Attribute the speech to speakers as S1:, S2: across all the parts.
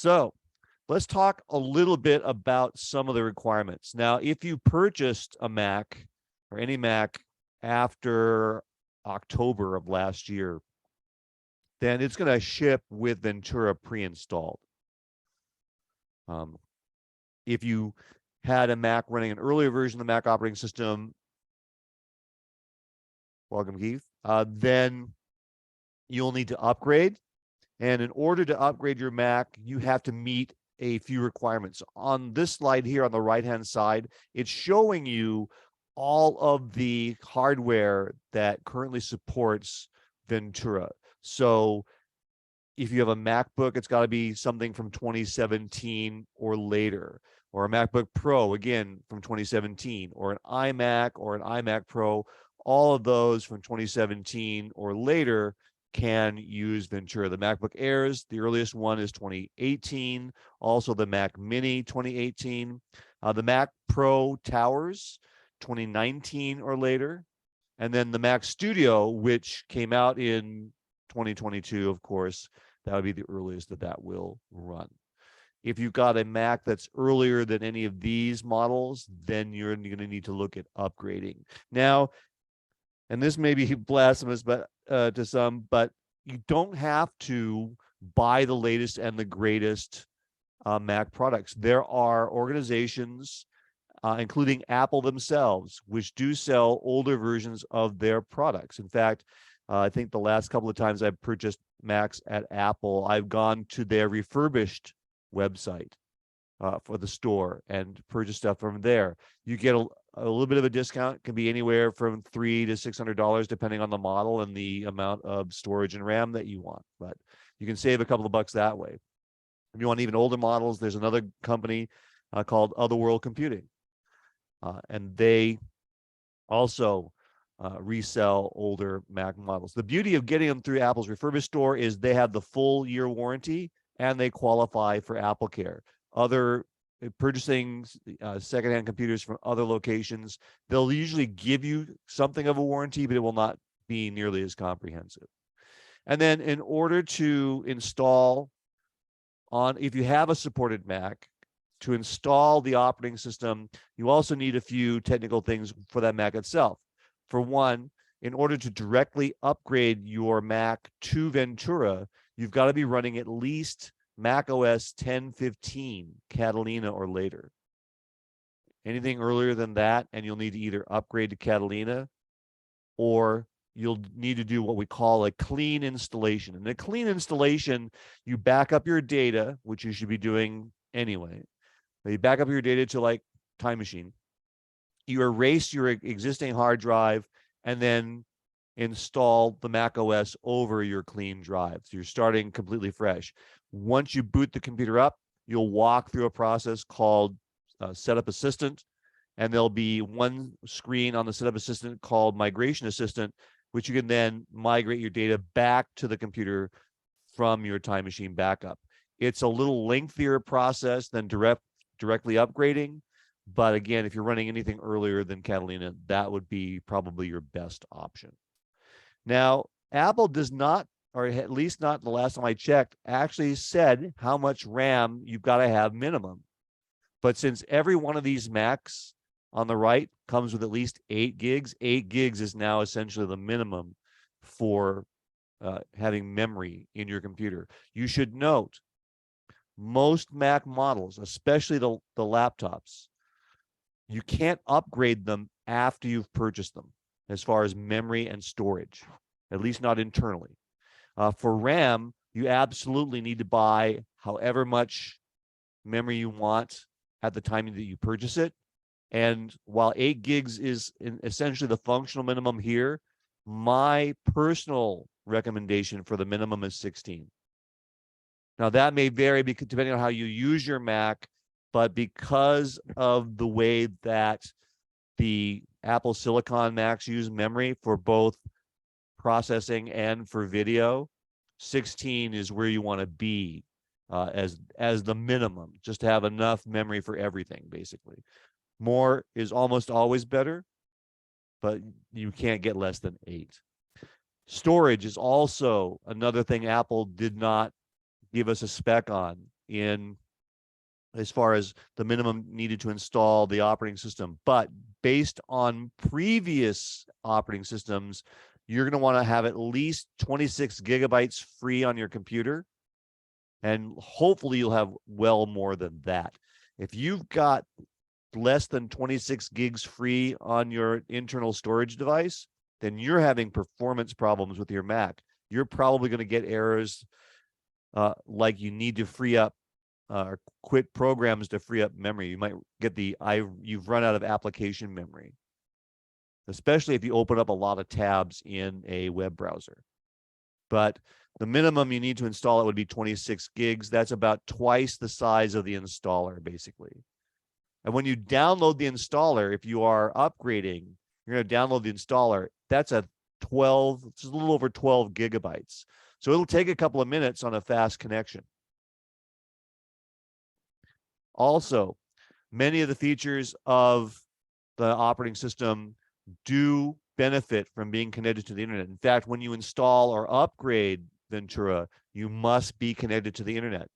S1: So let's talk a little bit about some of the requirements. Now, if you purchased a Mac or any Mac after October of last year, then it's going to ship with Ventura pre-installed. If you had a Mac running an earlier version of the Mac operating system, welcome, Keith, then you'll need to upgrade. And in order to upgrade your Mac, you have to meet a few requirements. On this slide here on the right-hand side, it's showing you all of the hardware that currently supports Ventura. So if you have a MacBook, it's got to be something from 2017 or later, or a MacBook Pro, again, from 2017, or an iMac or an iMac Pro. All of those from 2017 or later can use Ventura. The MacBook Airs, the earliest one is 2018. Also the Mac Mini 2018. The Mac Pro Towers 2019 or later. And then the Mac Studio, which came out in 2022, of course, that would be the earliest that will run. If you've got a Mac that's earlier than any of these models, then you're going to need to look at upgrading. Now, and this may be blasphemous, but to some, but you don't have to buy the latest and the greatest Mac products. There are organizations, including Apple themselves, which do sell older versions of their products. In fact, I think the last couple of times I've purchased Macs at Apple, I've gone to their refurbished website for the store and purchased stuff from there. You get a little bit of a discount. It can be anywhere from $300 to $600, depending on the model and the amount of storage and RAM that you want. But you can save a couple of bucks that way. If you want even older models, there's another company called Otherworld Computing. And they also resell older Mac models. The beauty of getting them through Apple's refurbished store is they have the full year warranty and they qualify for Apple Care. Other purchasing secondhand computers from other locations, they'll usually give you something of a warranty, but it will not be nearly as comprehensive. And then in order to install if you have a supported Mac, to install the operating system, you also need a few technical things for that Mac itself. For one, in order to directly upgrade your Mac to Ventura, you've got to be running at least macOS 10.15 Catalina or later. Anything earlier than that, and you'll need to either upgrade to Catalina or you'll need to do what we call a clean installation. In a clean installation, you back up your data, which you should be doing anyway. You back up your data to like Time Machine. You erase your existing hard drive and then install the Mac OS over your clean drive. So you're starting completely fresh. Once you boot the computer up, you'll walk through a process called Setup Assistant, and there'll be one screen on the Setup Assistant called Migration Assistant, which you can then migrate your data back to the computer from your Time Machine backup. It's a little lengthier process than directly upgrading, but again, if you're running anything earlier than Catalina, that would be probably your best option. Now, Apple does not, or at least not the last time I checked, actually said how much RAM you've got to have minimum. But since every one of these Macs on the right comes with at least 8 gigs, 8 gigs is now essentially the minimum for having memory in your computer. You should note, most Mac models, especially the laptops, you can't upgrade them after you've purchased them as far as memory and storage, at least not internally. For RAM, you absolutely need to buy however much memory you want at the time that you purchase it. And while 8 gigs is essentially the functional minimum here, my personal recommendation for the minimum is 16. Now, that may vary depending on how you use your Mac, but because of the way that the Apple Silicon Macs use memory for both processing and for video, 16 is where you want to be as the minimum, just to have enough memory for everything, basically. More is almost always better, but you can't get less than 8. Storage is also another thing Apple did not give us a spec on in as far as the minimum needed to install the operating system. But based on previous operating systems, you're going to want to have at least 26 gigabytes free on your computer. And hopefully you'll have well more than that. If you've got less than 26 gigs free on your internal storage device, then you're having performance problems with your Mac. You're probably going to get errors like you need to free up or quit programs to free up memory. You might get you've run out of application memory, especially if you open up a lot of tabs in a web browser. But the minimum you need to install it would be 26 gigs. That's about twice the size of the installer, basically. And when you download the installer, if you are upgrading, you're going to download the installer. That's it's a little over 12 gigabytes. So it'll take a couple of minutes on a fast connection. Also, many of the features of the operating system do benefit from being connected to the internet. In fact, when you install or upgrade Ventura, you must be connected to the internet.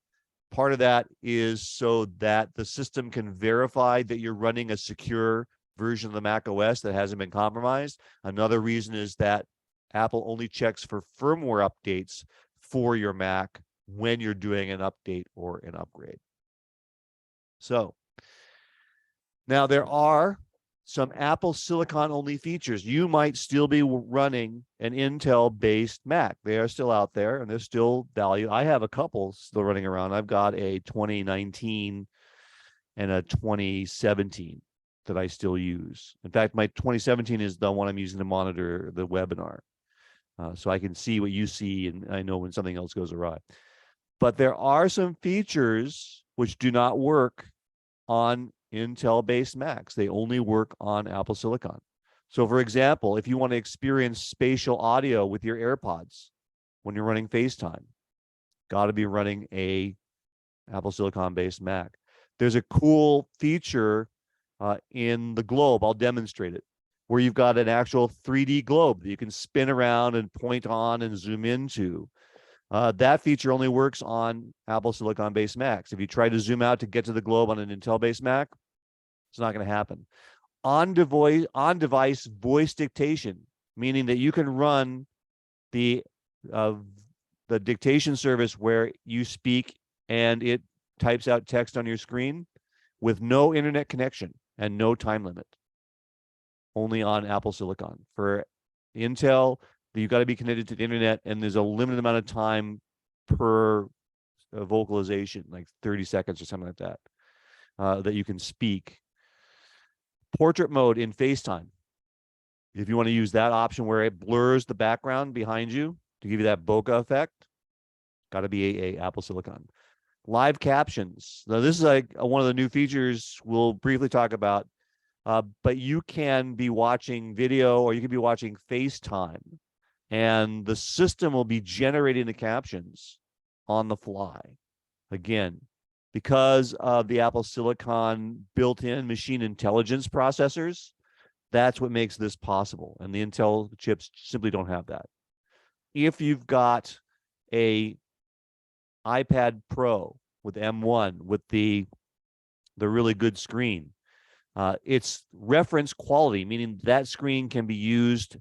S1: Part of that is so that the system can verify that you're running a secure version of the Mac OS that hasn't been compromised. Another reason is that Apple only checks for firmware updates for your Mac when you're doing an update or an upgrade. So now there are some Apple Silicon only features. You might still be running an Intel based Mac. They are still out there and they're still valued. I have a couple still running around. I've got a 2019 and a 2017 that I still use. In fact, my 2017 is the one I'm using to monitor the webinar. So I can see what you see and I know when something else goes awry. But there are some features which do not work on Intel-based Macs. They only work on Apple Silicon. So for example, if you want to experience spatial audio with your AirPods when you're running FaceTime, got to be running a Apple Silicon-based Mac. There's a cool feature in the globe, I'll demonstrate it, where you've got an actual 3D globe that you can spin around and point on and zoom into. That feature only works on Apple Silicon-based Macs. If you try to zoom out to get to the globe on an Intel-based Mac, it's not going to happen. On-device voice dictation, meaning that you can run the dictation service where you speak and it types out text on your screen with no internet connection and no time limit. Only on Apple Silicon. For Intel, you've got to be connected to the internet, and there's a limited amount of time per vocalization, like 30 seconds or something like that, that you can speak. Portrait mode in FaceTime. If you want to use that option where it blurs the background behind you to give you that bokeh effect, got to be a Apple Silicon. Live captions. Now, this is like one of the new features we'll briefly talk about, but you can be watching video or you can be watching FaceTime, and the system will be generating the captions on the fly. Again, because of the Apple Silicon built-in machine intelligence processors, that's what makes this possible. And the Intel chips simply don't have that. If you've got a iPad Pro with M1 with the really good screen, it's reference quality, meaning that screen can be used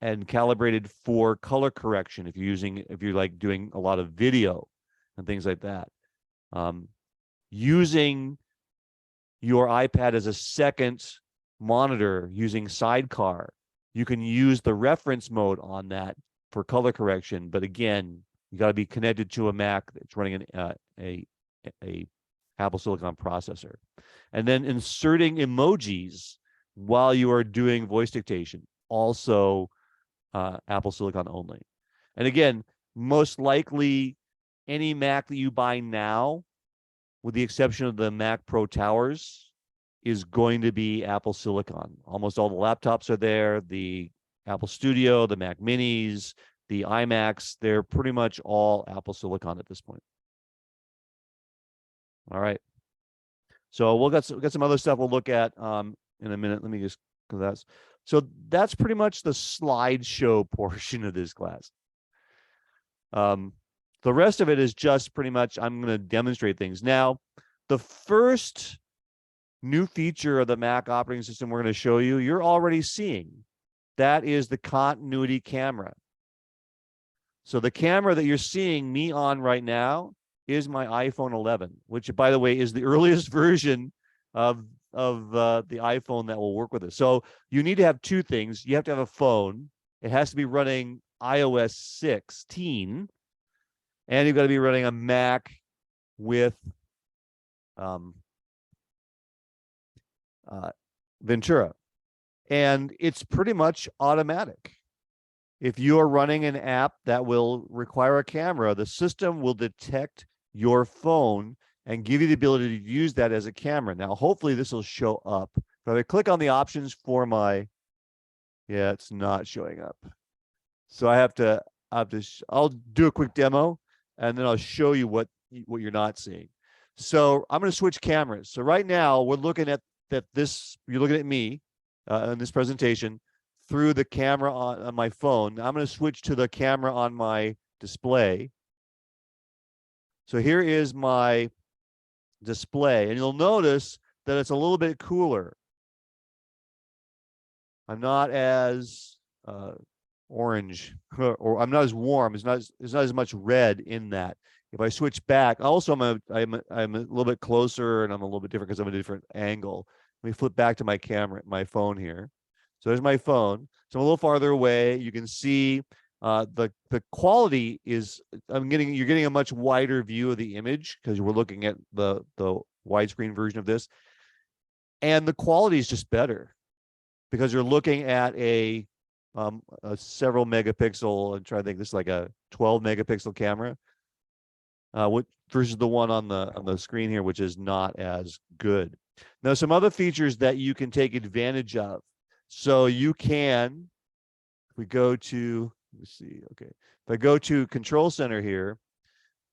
S1: and calibrated for color correction if you're like doing a lot of video and things like that. Using your iPad as a second monitor using Sidecar, you can use the reference mode on that for color correction. But again, you got to be connected to a Mac that's running a Apple Silicon processor. And then inserting emojis while you are doing voice dictation, also Apple Silicon only. And again, most likely any Mac that you buy now, with the exception of the Mac Pro Towers, is going to be Apple Silicon. Almost all the laptops are there, the Apple Studio, the Mac Minis, the iMacs, they're pretty much all Apple Silicon at this point. All right. So we'll got some other stuff we'll look at in a minute. Let me just go that. So that's pretty much the slideshow portion of this class. The rest of it is just pretty much, I'm going to demonstrate things. Now, the first new feature of the Mac operating system we're going to show you, you're already seeing. That is the continuity camera. So the camera that you're seeing me on right now is my iPhone 11, which, by the way, is the earliest version of the iPhone that will work with it. So you need to have two things. You have to have a phone. It has to be running iOS 16, and you've got to be running a Mac with Ventura. And it's pretty much automatic. If you are running an app that will require a camera, the system will detect your phone and give you the ability to use that as a camera. Now, hopefully this will show up. If I click on the options for my, yeah, it's not showing up. So I'll do a quick demo and then I'll show you what you're not seeing. So I'm going to switch cameras. So right now we're looking at this, you're looking at me in this presentation through the camera on my phone. Now I'm going to switch to the camera on my display. So here is my display, and you'll notice that it's a little bit cooler. I'm not as orange, or I'm not as warm. It's not as much red in that. If I switch back, also I'm a little bit closer and I'm a little bit different because I'm at a different angle. Let me flip back to my camera, my phone here. So there's my phone. So I'm a little farther away. You can see the quality is, you're getting a much wider view of the image because we're looking at the widescreen version of this. And the quality is just better because you're looking at a several megapixel, and try to think, this is like a 12 megapixel camera, versus the one on the screen here, which is not as good. Now, some other features that you can take advantage of. So you can, if we go to, let's see, okay. If I go to Control Center here,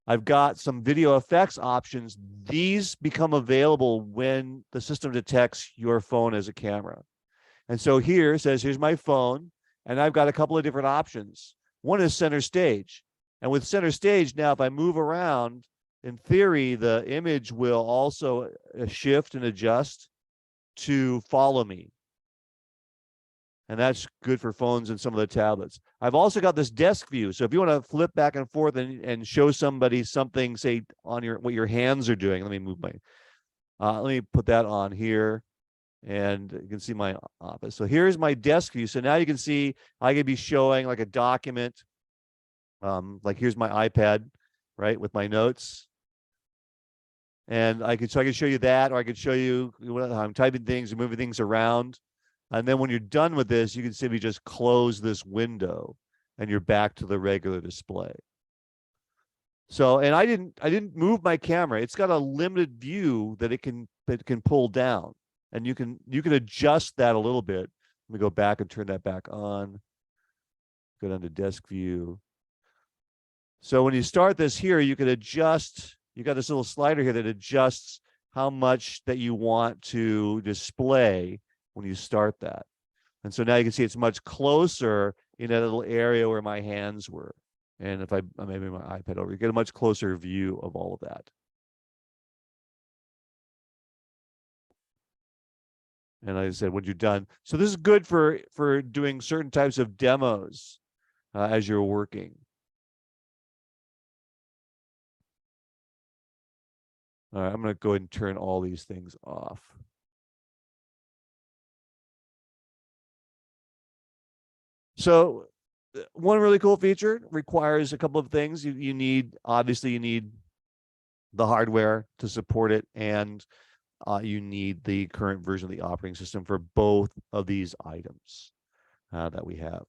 S1: I've got some video effects options. These become available when the system detects your phone as a camera. And so here it says, here's my phone, and I've got a couple of different options. One is center stage. And with center stage, now if I move around, in theory, the image will also shift and adjust to follow me. And that's good for phones and some of the tablets. I've also got this desk view. So if you want to flip back and forth and show somebody something, say on what your hands are doing, let me move my, let me put that on here. And you can see my office. So here's my desk view. So now you can see I could be showing like a document. Like here's my iPad, right, with my notes. And I could show you that, or I could show you how I'm typing things and moving things around. And then when you're done with this, you can simply just close this window and you're back to the regular display. So, and I didn't move my camera. It's got a limited view that it can pull down. And you can adjust that a little bit. Let me go back and turn that back on. Go down to desk view. So when you start this here, you can adjust. You got this little slider here that adjusts how much that you want to display when you start that. And so now you can see it's much closer in that little area where my hands were. And if I maybe my iPad over, you get a much closer view of all of that. And like I said, when you're done. So this is good for doing certain types of demos as you're working. All right, I'm going to go ahead and turn all these things off. So one really cool feature requires a couple of things. You need, obviously, you need the hardware to support it, and you need the current version of the operating system for both of these items that we have.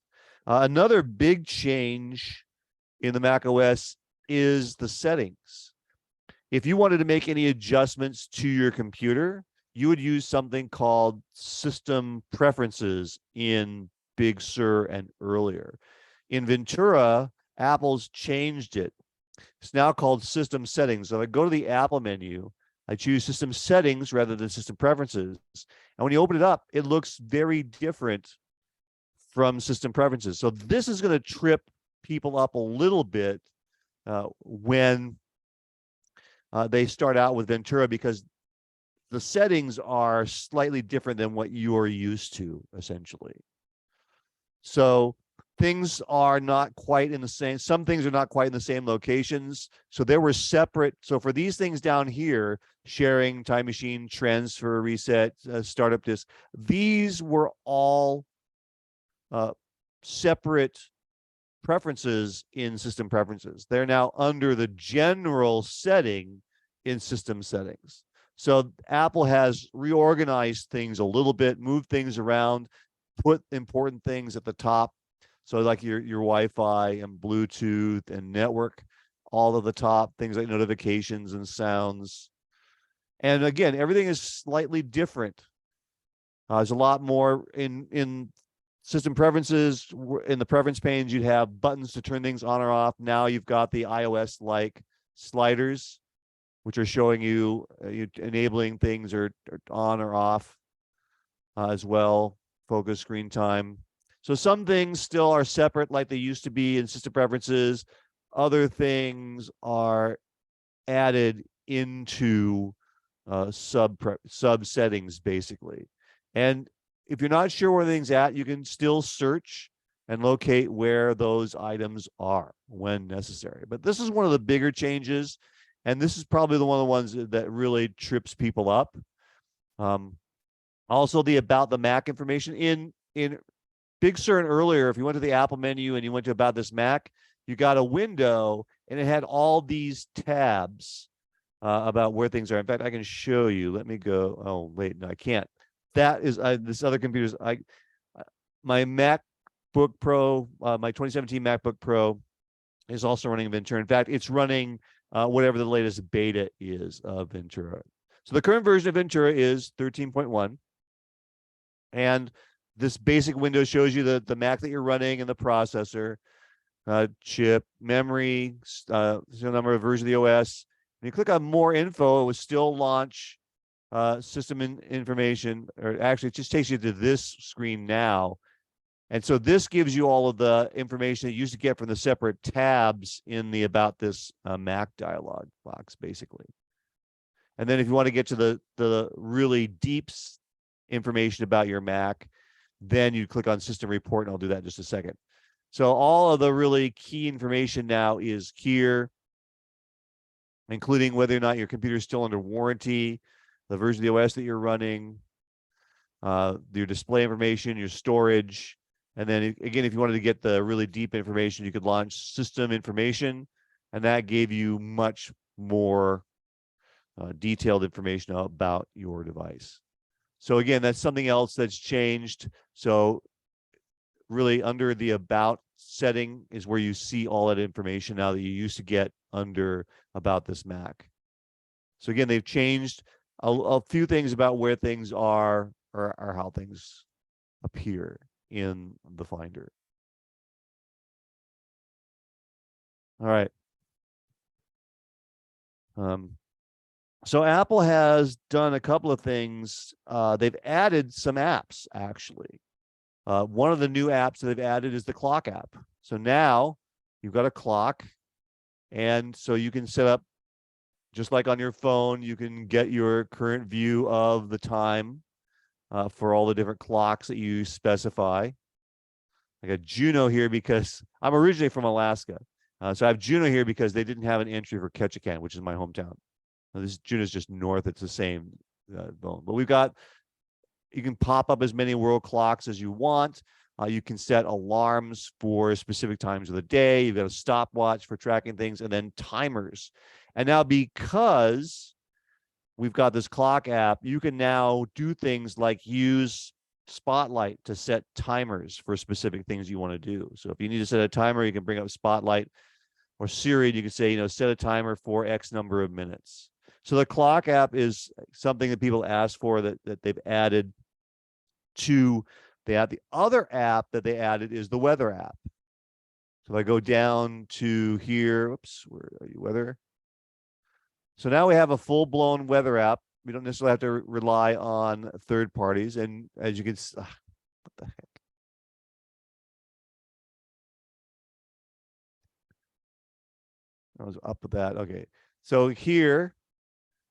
S1: Another big change in the macOS is the settings. If you wanted to make any adjustments to your computer, you would use something called System Preferences in Big Sur and earlier. In Ventura, Apple's changed it. It's now called System Settings. So if I go to the Apple menu, I choose System Settings rather than System Preferences. And when you open it up, it looks very different from System Preferences. So this is going to trip people up a little bit when they start out with Ventura, because the settings are slightly different than what you're used to, essentially. So things are not quite in the same, some things are not quite in the same locations. So there were separate. So for these things down here, sharing, time machine, transfer, reset, startup disk, these were all separate preferences in system preferences. They're now under the general setting in system settings. So Apple has reorganized things a little bit, moved things around, put important things at the top. So like your Wi-Fi and Bluetooth and network, all of the top, things like notifications and sounds. And again, everything is slightly different. There's a lot more in system preferences. In the preference panes, you'd have buttons to turn things on or off. Now you've got the iOS-like sliders, which are showing you, enabling things or on or off as well. Focus, screen time. So some things still are separate like they used to be in system preferences. Other things are added into sub settings, basically. And if you're not sure where things at, you can still search and locate where those items are when necessary. But this is one of the bigger changes, and this is probably one of the ones that really trips people up. Also, the about the Mac information in Big Sur earlier. If you went to the Apple menu and you went to about this Mac, you got a window and it had all these tabs about where things are. In fact, I can show you. Let me go. Oh, wait, no, I can't. That is this other computer's. My MacBook Pro, my 2017 MacBook Pro, is also running Ventura. In fact, it's running whatever the latest beta is of Ventura. So the current version of Ventura is 13.1, and this basic window shows you the Mac that you're running and the processor, chip, memory, number of versions of the OS. When you click on more info, it will still launch system information, or actually it just takes you to this screen now. And so this gives you all of the information that you used to get from the separate tabs in the about this Mac dialog box, basically. And then if you want to get to the really deep information about your Mac, then you click on System Report, and I'll do that in just a second. So all of the really key information now is here, including whether or not your computer is still under warranty, the version of the OS that you're running, your display information, your storage. And then again, if you wanted to get the really deep information, you could launch System Information, and that gave you much more detailed information about your device. So again, that's something else that's changed. So really under the about setting is where you see all that information now that you used to get under about this Mac. So again, they've changed a few things about where things are, or how things appear in the Finder. All right. So Apple has done a couple of things. They've added some apps, actually. One of the new apps that they've added is the clock app. So now you've got a clock, and so you can set up, just like on your phone, you can get your current view of the time for all the different clocks that you specify. I got Juneau here because I'm originally from Alaska. So I have Juneau here because they didn't have an entry for Ketchikan, which is my hometown. Now, this Juneau is just north. It's the same zone. But we've got, you can pop up as many world clocks as you want. You can set alarms for specific times of the day. You've got a stopwatch for tracking things, and then timers. And now because we've got this clock app, you can now do things like use Spotlight to set timers for specific things you want to do. So if you need to set a timer, you can bring up Spotlight, or Siri, you can say, set a timer for X number of minutes. So the clock app is something that people ask for that they've added to the app. The other app that they added is the weather app. So if I go down to here, oops, where are you, weather? So now we have a full-blown weather app. We don't necessarily have to rely on third parties. And as you can see, what the heck? I was up with that. Okay. So here,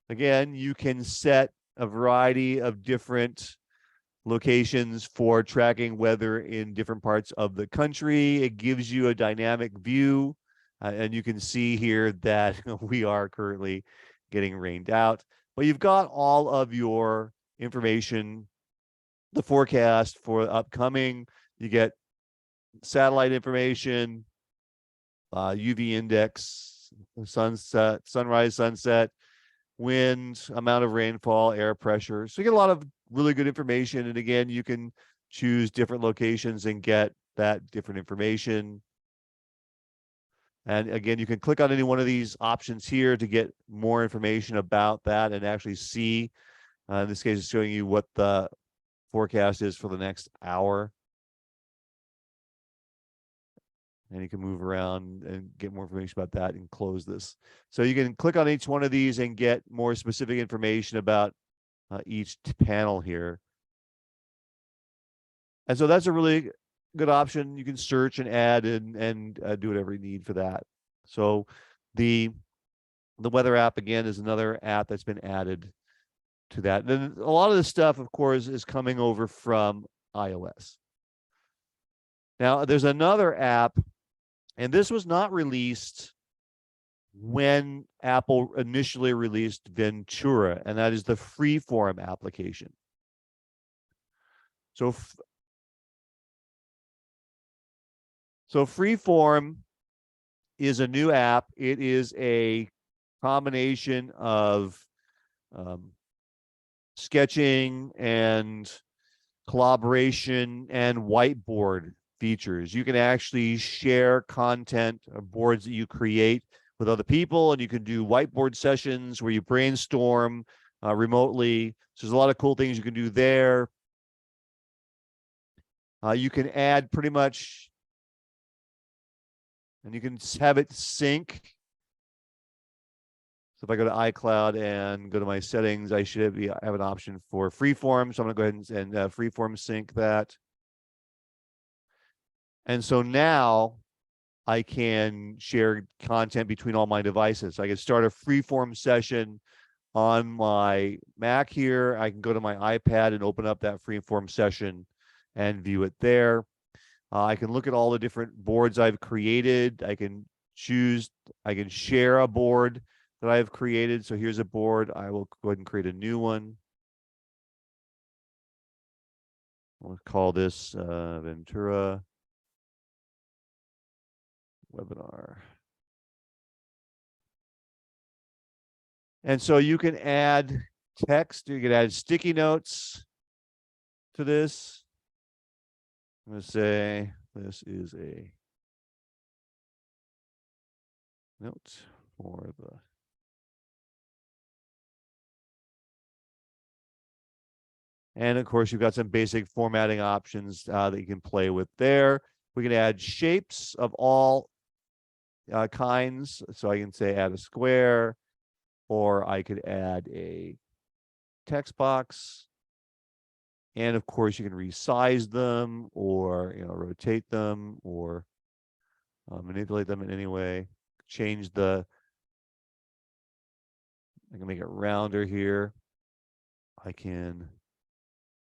S1: again, you can set a variety of different locations for tracking weather in different parts of the country. It gives you a dynamic view. And you can see here that we are currently getting rained out. But you've got all of your information, the forecast for upcoming. You get satellite information, UV index, sunset, sunrise, sunset, wind, amount of rainfall, air pressure. So you get a lot of really good information. And again, you can choose different locations and get that different information. And again, you can click on any one of these options here to get more information about that and actually see. In this case, it's showing you what the forecast is for the next hour. And you can move around and get more information about that and close this. So you can click on each one of these and get more specific information about each panel here. And so that's a really good option. You can search and add and do whatever you need for that. So the weather app, again, is another app that's been added to that. And then a lot of this stuff, of course, is coming over from iOS. Now, there's another app, and this was not released when Apple initially released Ventura, and that is the Freeform application. So Freeform is a new app. It is a combination of sketching and collaboration and whiteboard features. You can actually share content or boards that you create with other people, and you can do whiteboard sessions where you brainstorm remotely. So there's a lot of cool things you can do there. You can add pretty much, and you can have it sync. So if I go to iCloud and go to my settings, I should have an option for Freeform. So I'm going to go ahead and Freeform sync that. And so now I can share content between all my devices. So I can start a Freeform session on my Mac here. I can go to my iPad and open up that Freeform session and view it there. I can look at all the different boards I've created. I can share a board that I've created. So here's a board. I will go ahead and create a new one. We'll call this Ventura webinar. And so you can add text. You can add sticky notes to this. I'm going to say this is a note for the and of course, you've got some basic formatting options that you can play with there. We can add shapes of all kinds. So I can say add a square, or I could add a text box. And of course, you can resize them or rotate them or manipulate them in any way. Change I can make it rounder here. I can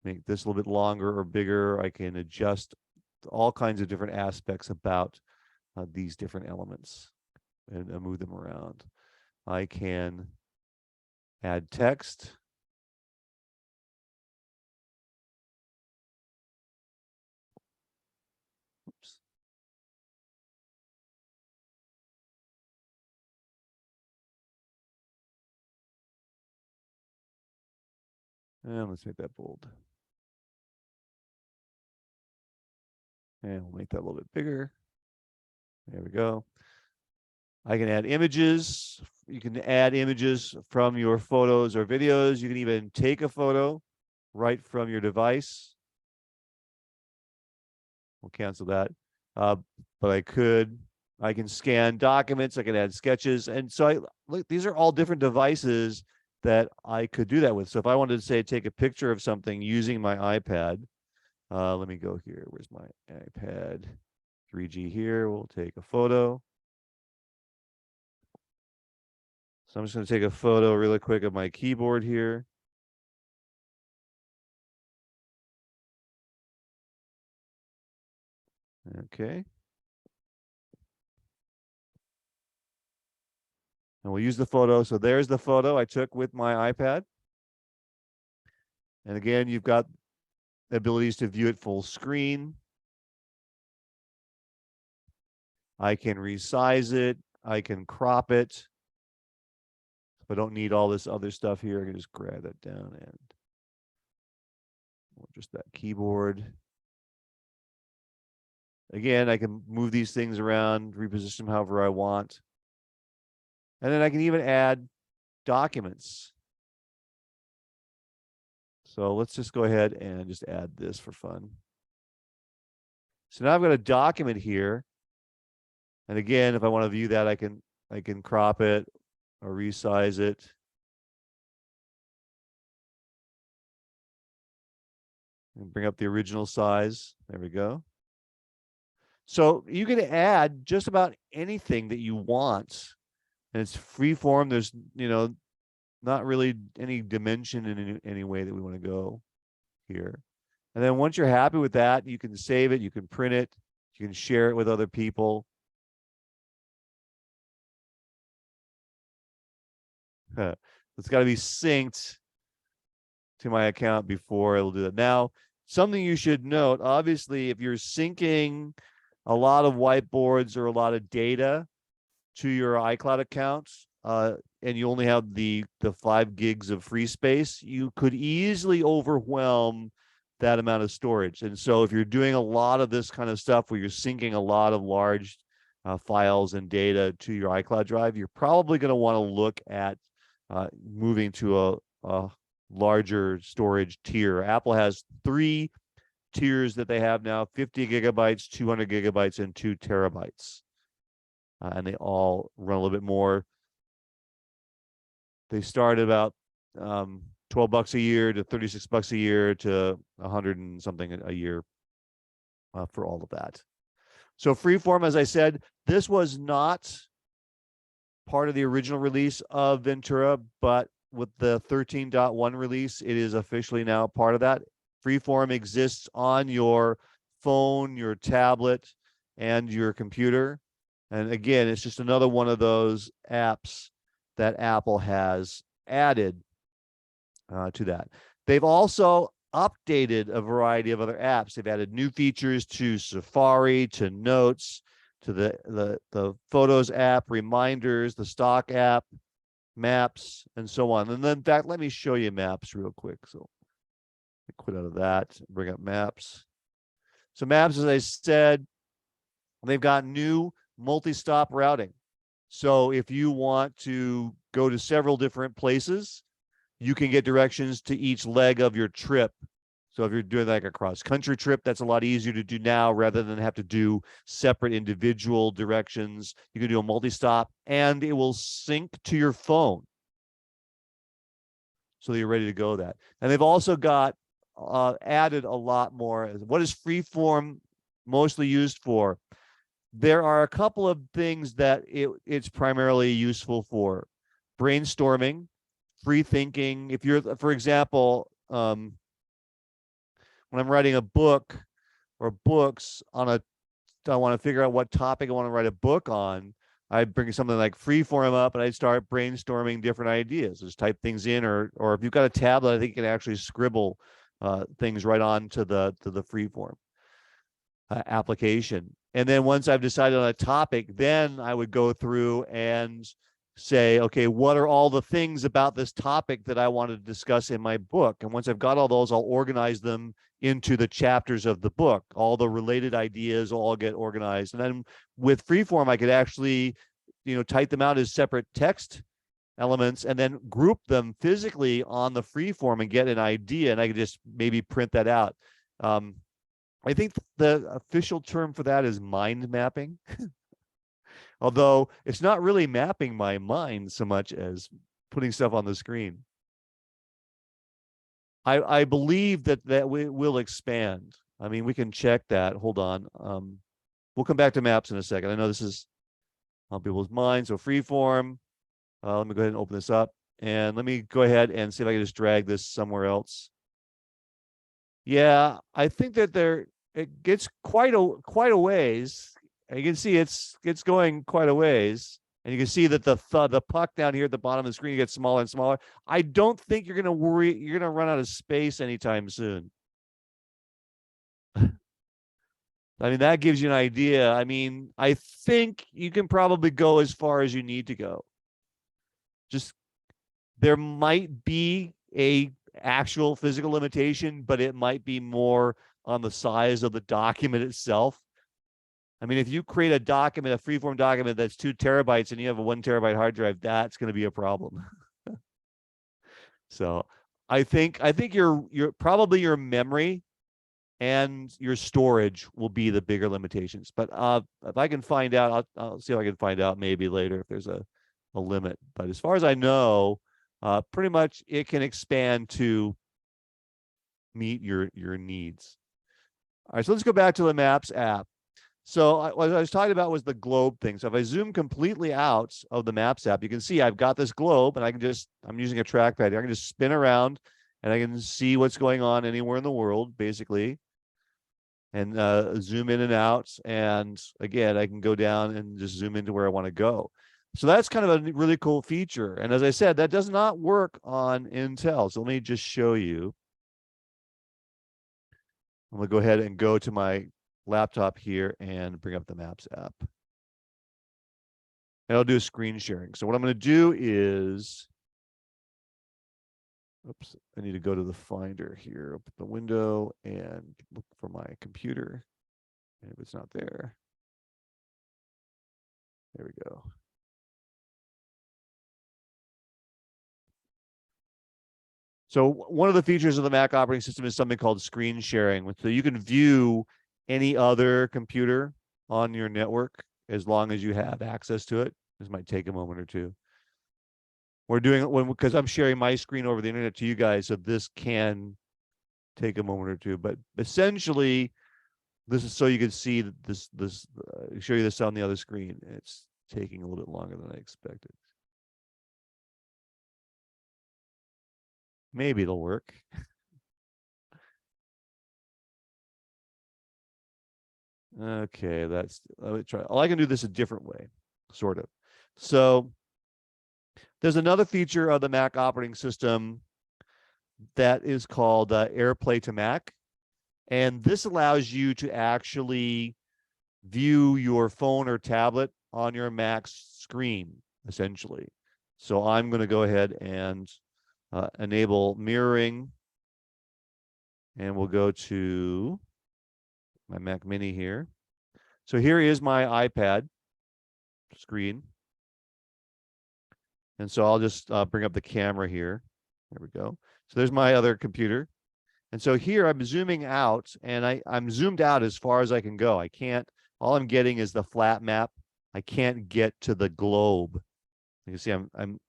S1: make this a little bit longer or bigger. I can adjust all kinds of different aspects about these different elements and move them around. I can add text. Oops. And let's make that bold. And we'll make that a little bit bigger. There we go. I can add images. You can add images from your photos or videos. You can even take a photo right from your device. We'll cancel that. But I can scan documents. I can add sketches. And so look, these are all different devices that I could do that with. So if I wanted to say, take a picture of something using my iPad, let me go here. Where's my iPad? 3G here. We'll take a photo. So I'm just going to take a photo really quick of my keyboard here. Okay. And we'll use the photo. So there's the photo I took with my iPad. And again, you've got the abilities to view it full screen. I can resize it. I can crop it. If I don't need all this other stuff here, I can just grab that down and just that keyboard. Again, I can move these things around, reposition them however I want. And then I can even add documents. So let's just go ahead and just add this for fun. So now I've got a document here. And again, if I want to view that, I can crop it or resize it. And bring up the original size. There we go. So you can add just about anything that you want. And it's free form. There's, not really any dimension in any way that we want to go here. And then once you're happy with that, you can save it, you can print it, you can share it with other people. It's got to be synced to my account before it'll do that. Now, something you should note, obviously, if you're syncing a lot of whiteboards or a lot of data to your iCloud accounts, and you only have the 5 gigs of free space, you could easily overwhelm that amount of storage. And so if you're doing a lot of this kind of stuff where you're syncing a lot of large files and data to your iCloud drive, you're probably going to want to look at moving to a larger storage tier. Apple has 3 tiers that they have now: 50 gigabytes, 200 gigabytes, and 2 terabytes. And they all run a little bit more. They start about $12 a year to $36 a year to 100 and something a year for all of that. So Freeform, as I said, this was not part of the original release of Ventura, but with the 13.1 release, it is officially now part of that. Freeform exists on your phone, your tablet, and your computer. And again, it's just another one of those apps that Apple has added to that. They've also updated a variety of other apps. They've added new features to Safari, to Notes, to the Photos app, Reminders, the Stock app, Maps, and so on. And then, in fact, let me show you Maps real quick. So quit out of that, bring up Maps. So Maps, as I said, they've got new multi-stop routing. So if you want to go to several different places, you can get directions to each leg of your trip. So if you're doing like a cross-country trip, that's a lot easier to do now rather than have to do separate individual directions. You can do a multi-stop, and it will sync to your phone so that you're ready to go that. And they've also got added a lot more. What is Freeform mostly used for? There are a couple of things that it's primarily useful for: brainstorming, free thinking. If you're, for example, when I'm writing a book or books on I want to figure out what topic I want to write a book on, I bring something like Freeform up and I start brainstorming different ideas. Just type things in, or if you've got a tablet, I think you can actually scribble things right on to the Freeform application. And then once I've decided on a topic, then I would go through and say, okay, what are all the things about this topic that I want to discuss in my book? And once I've got all those, I'll organize them into the chapters of the book. All the related ideas will all get organized. And then with Freeform, I could actually, type them out as separate text elements and then group them physically on the Freeform and get an idea. And I could just maybe print that out. I think the official term for that is mind mapping. Although it's not really mapping my mind so much as putting stuff on the screen. I believe that we will expand. I mean, we can check that. Hold on. We'll come back to maps in a second. I know this is on people's minds. So Freeform, Let me go ahead and open this up. And let me go ahead and see if I can just drag this somewhere else. Yeah, I think that it gets quite a ways. And you can see it's going quite a ways. And you can see that the puck down here at the bottom of the screen gets smaller and smaller. I don't think you're going to run out of space anytime soon. I mean, that gives you an idea. I mean, I think you can probably go as far as you need to go. Just there might be a actual physical limitation, but it might be more on the size of the document itself. I mean, if you create a document, a freeform document that's 2 terabytes and you have a 1 terabyte hard drive, that's going to be a problem. So I think your probably your memory and your storage will be the bigger limitations. But if I can find out, I'll see if I can find out maybe later if there's a limit. But as far as I know, pretty much it can expand to meet your needs. All right, so let's go back to the Maps app. So what I was talking about was the globe thing. So if I zoom completely out of the Maps app, you can see I've got this globe and I'm using a trackpad here. I can just spin around and I can see what's going on anywhere in the world, basically, and zoom in and out. And again, I can go down and just zoom into where I want to go. So that's kind of a really cool feature. And as I said, that does not work on Intel. So let me just show you. I'm going to go ahead and go to my laptop here and bring up the Maps app. And I'll do a screen sharing. So what I'm going to do is, oops, I need to go to the Finder here, open the window and look for my computer. And if it's not there, there we go. So one of the features of the Mac operating system is something called screen sharing. So you can view any other computer on your network as long as you have access to it. This might take a moment or two. We're doing it because I'm sharing my screen over the internet to you guys, so this can take a moment or two. But essentially, this is so you can see this. Show you this on the other screen. It's taking a little bit longer than I expected. Maybe it'll work. Okay, let me try. I can do this a different way, sort of. So there's another feature of the Mac operating system that is called AirPlay to Mac. And this allows you to actually view your phone or tablet on your Mac's screen, essentially. So I'm going to go ahead and enable mirroring. And we'll go to my Mac Mini here. So here is my iPad screen. And so I'll just bring up the camera here. There we go. So there's my other computer. And so here I'm zooming out, and I'm zoomed out as far as I can go. I can't, all I'm getting is the flat map. I can't get to the globe. You can see I'm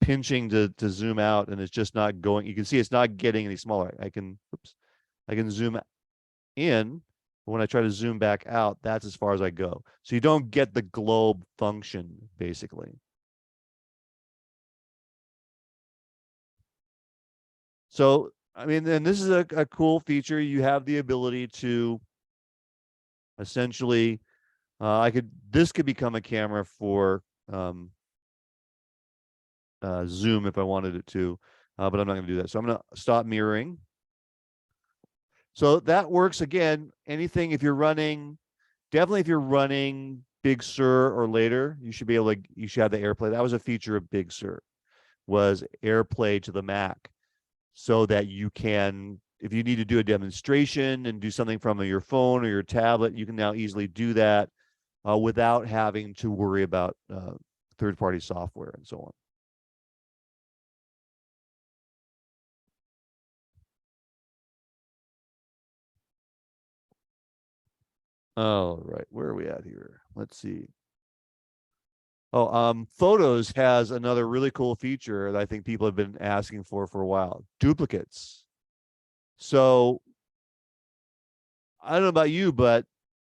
S1: pinching to zoom out, and it's just not going. You can see it's not getting any smaller. I can zoom in, but when I try to zoom back out, that's as far as I go. So you don't get the globe function, basically. So, I mean, and this is a cool feature. You have the ability to essentially, this could become a camera for Zoom if I wanted it to, but I'm not going to do that. So I'm going to stop mirroring. So that works again. Anything, if you're running, definitely if you're running Big Sur or later, you should be able to, you should have the AirPlay. That was a feature of Big Sur, was AirPlay to the Mac, so that you can, if you need to do a demonstration and do something from your phone or your tablet, you can now easily do that without having to worry about third-party software and so on. All right, where are we at here? Let's see. Oh, Photos has another really cool feature that I think people have been asking for a while: duplicates. So I don't know about you, but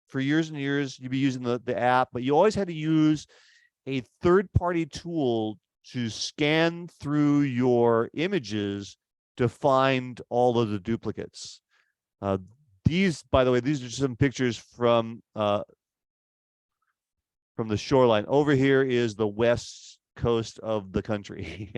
S1: for years and years, you'd be using the app, but you always had to use a third-party tool to scan through your images to find all of the duplicates. These, by the way, these are some pictures from the shoreline. Over here is the west coast of the country.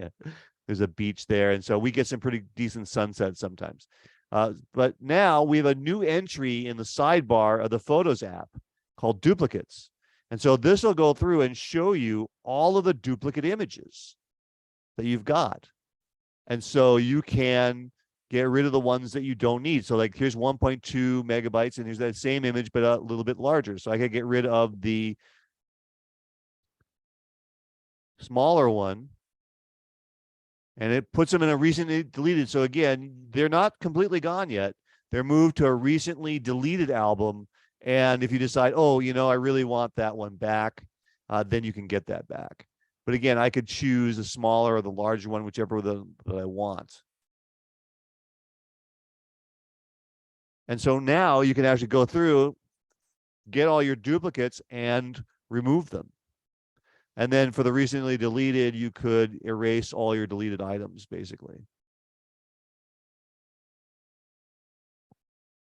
S1: There's a beach there, and so we get some pretty decent sunsets sometimes. But now we have a new entry in the sidebar of the Photos app called duplicates. And so this will go through and show you all of the duplicate images that you've got. And so you can get rid of the ones that you don't need. So like here's 1.2 megabytes, and here's that same image, but a little bit larger. So I can get rid of the smaller one, and it puts them in a recently deleted. So again, they're not completely gone yet. They're moved to a recently deleted album. And if you decide, oh, you know, I really want that one back, then you can get that back. But again, I could choose the smaller or the larger one, whichever that I want. And so now you can actually go through, get all your duplicates and remove them. And then for the recently deleted, you could erase all your deleted items, basically.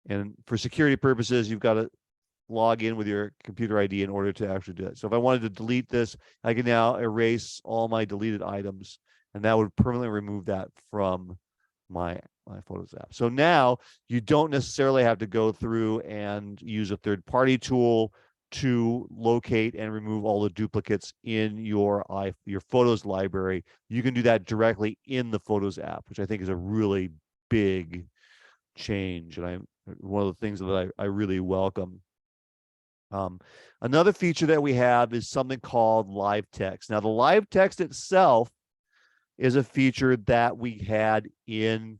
S1: And for security purposes, you've got to log in with your computer ID in order to actually do it. So if I wanted to delete this, I can now erase all my deleted items, and that would permanently remove that from my Photos app. So now you don't necessarily have to go through and use a third-party tool to locate and remove all the duplicates in your Photos library. You can do that directly in the Photos app, which I think is a really big change, and one of the things that I really welcome. Another feature that we have is something called live text. Now, the live text itself is a feature that we had in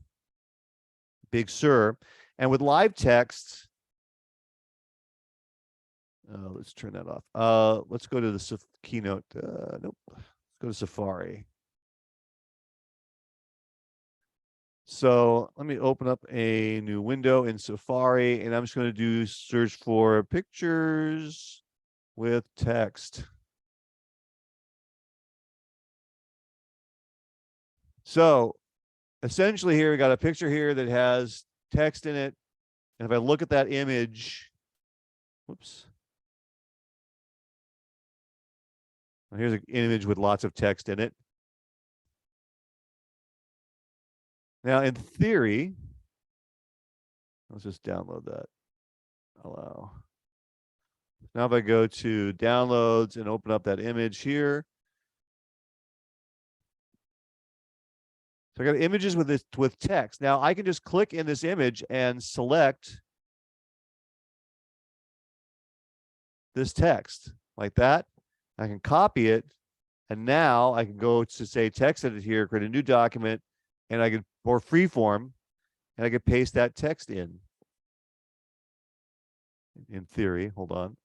S1: Big Sur, and with live text, let's turn that off. Let's go to the keynote. Nope. Let's go to Safari. So let me open up a new window in Safari, and I'm just going to do search for pictures with text. So essentially here, we got a picture here that has text in it. And if I look at that image, whoops. Here's an image with lots of text in it. Now, in theory, let's just download that. Allow. Now, if I go to downloads and open up that image here, so I got images with text. Now, I can just click in this image and select this text like that. I can copy it, and now I can go to say text edit here, create a new document, and I can, or freeform, and I can paste that text in theory. Hold on.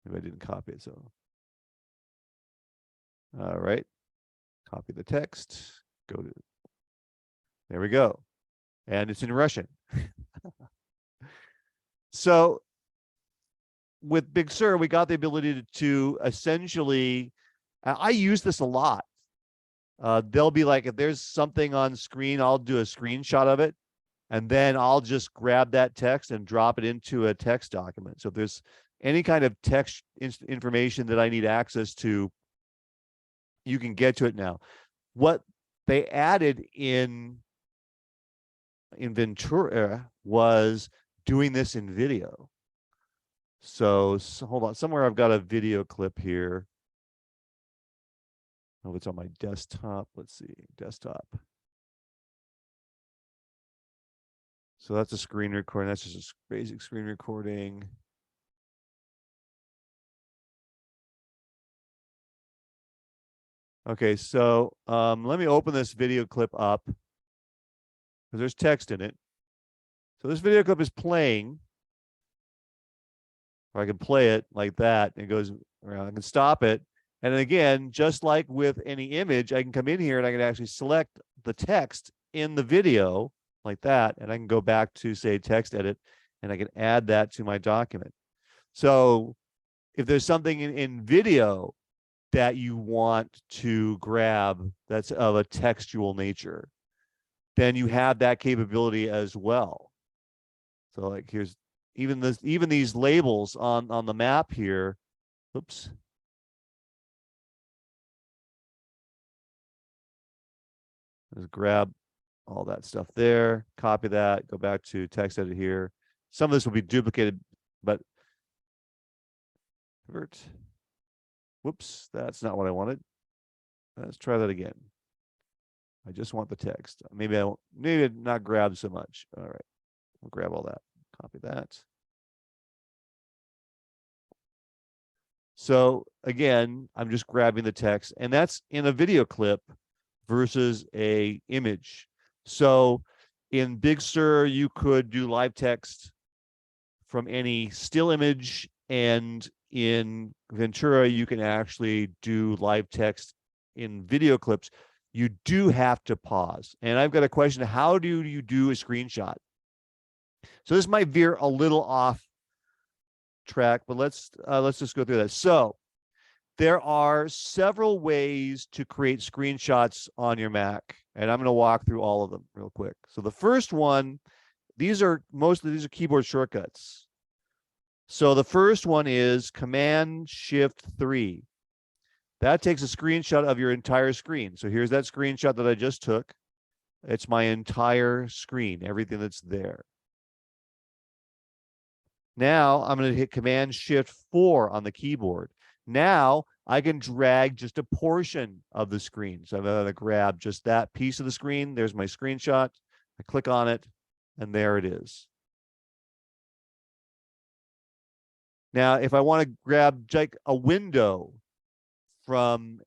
S1: Maybe I didn't copy it, so. All right. Copy the text. Go to, there we go. And it's in Russian. So with Big Sur, we got the ability to essentially, I use this a lot. They'll be like, if there's something on screen, I'll do a screenshot of it, and then I'll just grab that text and drop it into a text document. So if there's any kind of text information that I need access to, you can get to it now. What they added in Ventura was doing this in video. So hold on, somewhere I've got a video clip here. Oh, it's on my desktop. Let's see, desktop. So that's a screen recording. That's just a basic screen recording. Okay, so let me open this video clip up because there's text in it. So this video clip is playing, or I can play it like that, and it goes around. I can stop it. And then again, just like with any image, I can come in here and I can actually select the text in the video like that, and I can go back to, say, text edit, and I can add that to my document. So if there's something in video that you want to grab that's of a textual nature, then you have that capability as well. So like here's even these labels on the map here. Oops. Let's grab all that stuff there, copy that, go back to text edit here. Some of this will be duplicated, but convert. Whoops, that's not what I wanted. Let's try that again. I just want the text. Maybe not grab so much. All right, we'll grab all that, copy that. So again, I'm just grabbing the text, and that's in a video clip versus a image. So in Big Sur, you could do live text from any still image, and in Ventura, you can actually do live text in video clips. You do have to pause. And I've got a question. How do you do a screenshot? So this might veer a little off track, but let's just go through that. So there are several ways to create screenshots on your Mac, and I'm going to walk through all of them real quick. So the first one, most of these are keyboard shortcuts. So the first one is Command-Shift-3. That takes a screenshot of your entire screen. So here's that screenshot that I just took. It's my entire screen, everything that's there. Now I'm going to hit Command-Shift-4 on the keyboard. Now I can drag just a portion of the screen. So I'm going to grab just that piece of the screen. There's my screenshot. I click on it, and there it is. Now, if I want to grab like a window from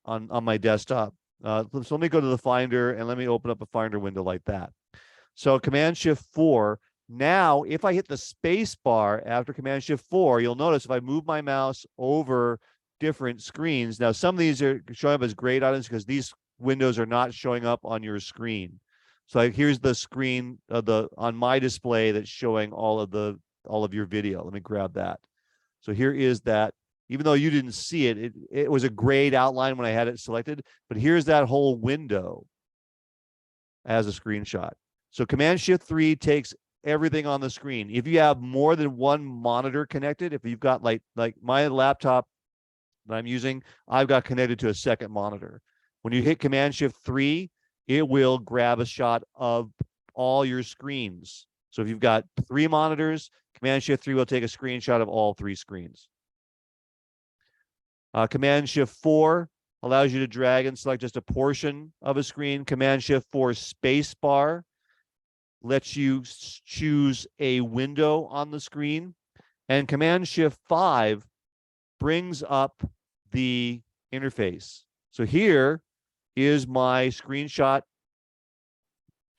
S1: on my desktop, so let me go to the Finder and let me open up a Finder window like that. So Command-Shift-4. Now, if I hit the space bar after Command-Shift-4, you'll notice if I move my mouse over different screens. Now, some of these are showing up as grayed items because these windows are not showing up on your screen. So here's the screen on my display that's showing all of your video. Let me grab that. So here is that. Even though you didn't see it, it was a grayed outline when I had it selected, but here's that whole window as a screenshot. So Command-Shift-3 takes everything on the screen. If you have more than one monitor connected, if you've got like my laptop that I'm using, I've got connected to a second monitor. When you hit Command-Shift-3, it will grab a shot of all your screens. So if you've got 3 monitors, Command-Shift-3 will take a screenshot of all 3 screens. Command-Shift-4 allows you to drag and select just a portion of a screen. Command-Shift-4 spacebar lets you choose a window on the screen. And Command-Shift-5 brings up the interface. So here is my screenshot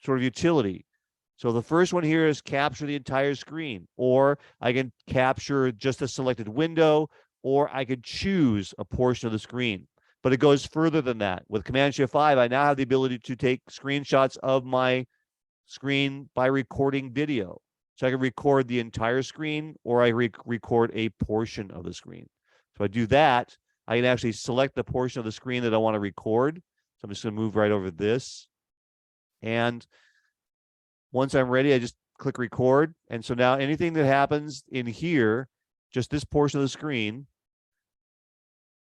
S1: sort of utility. So the first one here is capture the entire screen, or I can capture just a selected window, or I could choose a portion of the screen. But it goes further than that. With Command-Shift-5, I now have the ability to take screenshots of my screen by recording video. So I can record the entire screen, or I record a portion of the screen. So I do that, I can actually select the portion of the screen that I want to record. So I'm just going to move right over this. And once I'm ready, I just click record. And so now anything that happens in here, just this portion of the screen,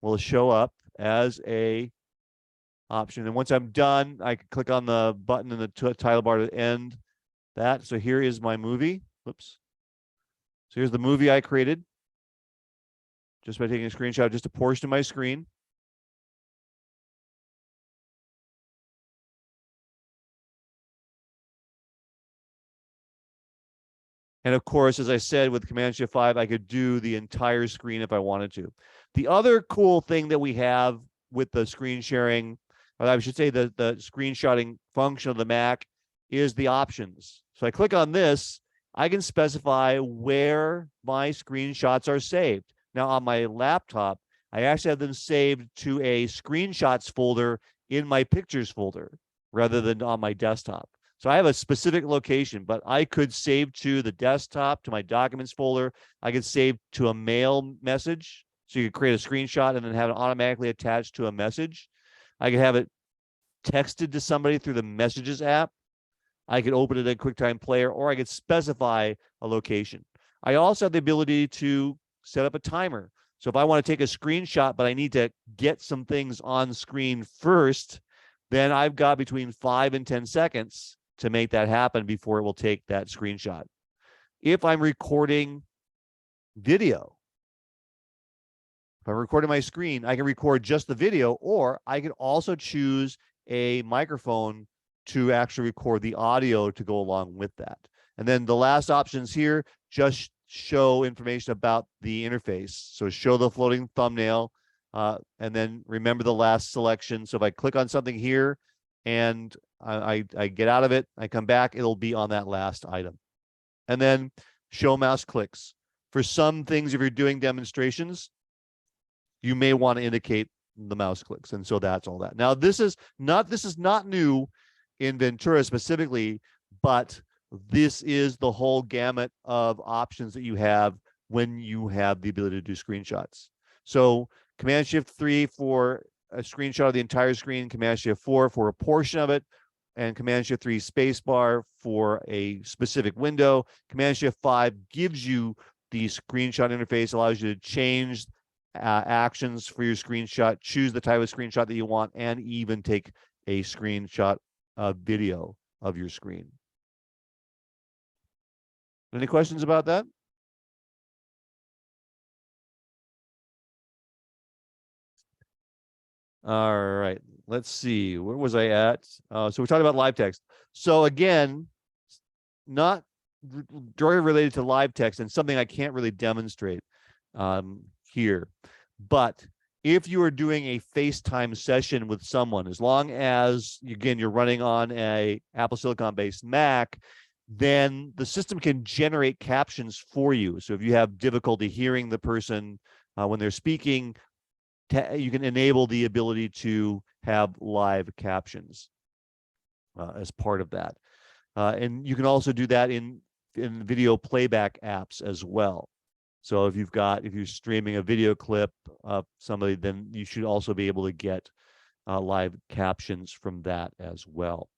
S1: will show up as a option. And once I'm done, I can click on the button in the title bar to end that. So here is my movie. Whoops. So here's the movie I created just by taking a screenshot of just a portion of my screen. And of course, as I said, with Command-Shift-5, I could do the entire screen if I wanted to. The other cool thing that we have with the screen sharing, or I should say the screenshotting function of the Mac, is the options. So I click on this, I can specify where my screenshots are saved. Now on my laptop, I actually have them saved to a screenshots folder in my pictures folder rather than on my desktop. So I have a specific location, but I could save to the desktop, to my documents folder. I could save to a mail message. So you could create a screenshot and then have it automatically attached to a message. I could have it texted to somebody through the Messages app. I could open it in QuickTime Player, or I could specify a location. I also have the ability to set up a timer. So if I want to take a screenshot, but I need to get some things on screen first, then I've got between 5 and 10 seconds to make that happen before it will take that screenshot. If I'm recording video, if I'm recording my screen, I can record just the video, or I can also choose a microphone to actually record the audio to go along with that. And then the last options here just show information about the interface. So show the floating thumbnail, and then remember the last selection. So if I click on something here and I get out of it, I come back, it'll be on that last item. And then show mouse clicks. For some things, if you're doing demonstrations, you may want to indicate the mouse clicks. And so that's all that. Now, this is not new in Ventura specifically, but this is the whole gamut of options that you have when you have the ability to do screenshots. So Command-Shift-3 for a screenshot of the entire screen, Command-Shift-4 for a portion of it, and Command-Shift-3 spacebar for a specific window. Command-Shift-5 gives you the screenshot interface, allows you to change actions for your screenshot, choose the type of screenshot that you want, and even take a screenshot video of your screen. Any questions about that? All right, let's see. Where was I at? So we're talking about live text. So again, not directly related to live text and something I can't really demonstrate here. But if you are doing a FaceTime session with someone, as long as, again, you're running on a Apple Silicon-based Mac, then the system can generate captions for you. So if you have difficulty hearing the person when they're speaking, you can enable the ability to have live captions as part of that. And you can also do that in video playback apps as well. So if you're streaming a video clip of somebody, then you should also be able to get live captions from that as well.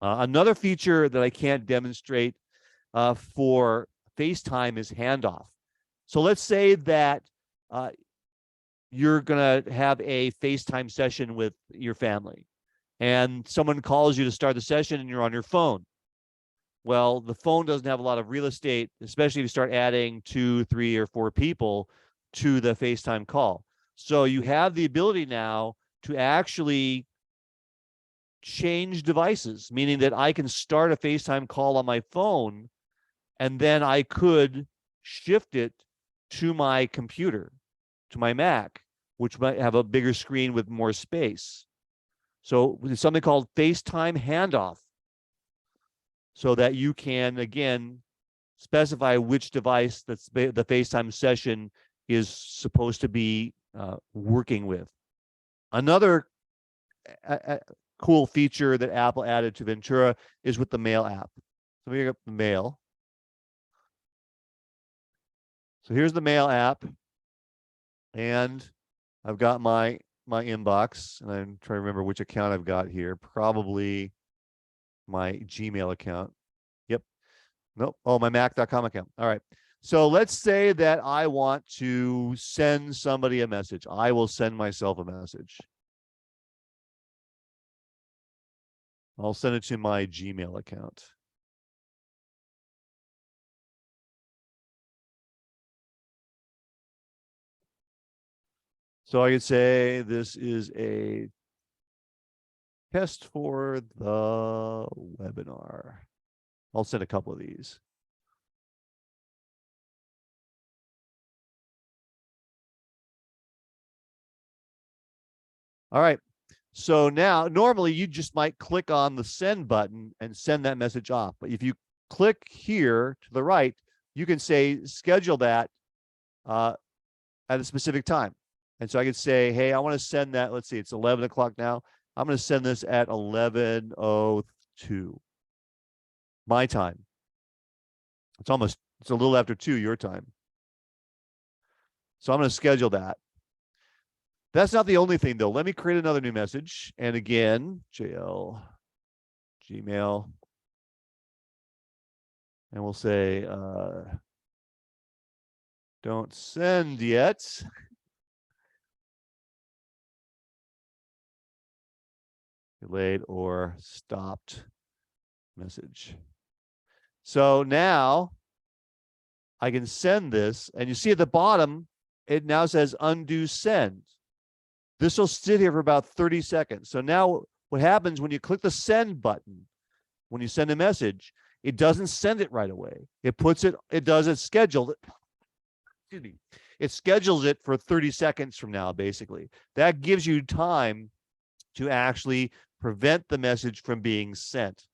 S1: Another feature that I can't demonstrate for FaceTime is handoff. So let's say that you're going to have a FaceTime session with your family, and someone calls you to start the session and you're on your phone. Well, the phone doesn't have a lot of real estate, especially if you start adding 2, 3, or 4 people to the FaceTime call. So you have the ability now to actually change devices, meaning that I can start a FaceTime call on my phone, and then I could shift it to my computer, to my Mac, which might have a bigger screen with more space. So it's something called FaceTime Handoff, so that you can, again, specify which device the FaceTime session is supposed to be working with. Another cool feature that Apple added to Ventura is with the Mail app. So we get the Mail. So here's the Mail app, and I've got my inbox, and I'm trying to remember which account I've got here. Probably my Gmail account. Yep. Nope. Oh, my Mac.com account. All right. So let's say that I want to send somebody a message. I will send myself a message. I'll send it to my Gmail account. So I could say this is a test for the webinar. I'll send a couple of these. All right. So now, normally you just might click on the send button and send that message off. But if you click here to the right, you can say schedule that at a specific time. And so I could say, hey, I want to send that. Let's see, it's 11 o'clock now. I'm going to send this at 11:02 my time. It's a little after 2 your time. So I'm going to schedule that. That's not the only thing, though. Let me create another new message. And again, JL, Gmail. And we'll say, don't send yet. Delayed or stopped message. So now I can send this, and you see at the bottom, it now says undo send. This will sit here for about 30 seconds. So now what happens when you click the send button, when you send a message, it doesn't send it right away. It puts it, it does it scheduled. Excuse me. It schedules it for 30 seconds from now, basically. That gives you time to actually prevent the message from being sent.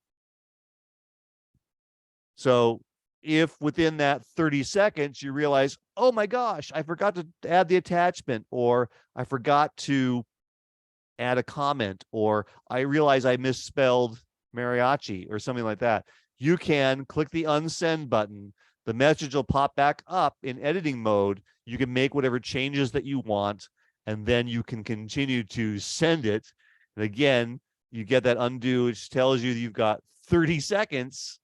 S1: So if within that 30 seconds you realize, oh my gosh, I forgot to add the attachment, or I forgot to add a comment, or I realize I misspelled mariachi or something like that, you can click the unsend button. The message will pop back up in editing mode. You can make whatever changes that you want, and then you can continue to send it. And again, you get that undo, which tells you that you've got 30 seconds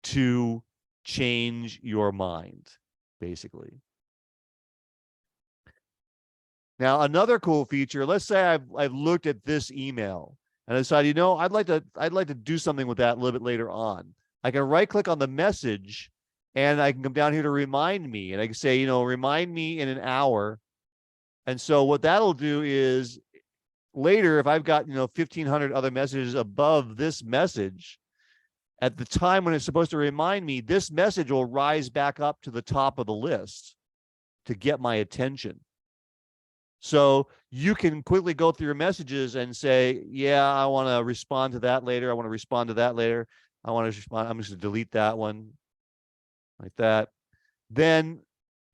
S1: to change your mind, basically. Now, another cool feature, let's say I've looked at this email and I decided, you know, I'd like to do something with that a little bit later on. I can right click on the message and I can come down here to remind me, and I can say, you know, remind me in an hour. And so what that'll do is later, if I've got, you know, 1,500 other messages above this message, at the time when it's supposed to remind me, this message will rise back up to the top of the list to get my attention. So you can quickly go through your messages and say, yeah, I want to respond to that later. I want to respond to that later. I want to respond. I'm just going to delete that one like that. Then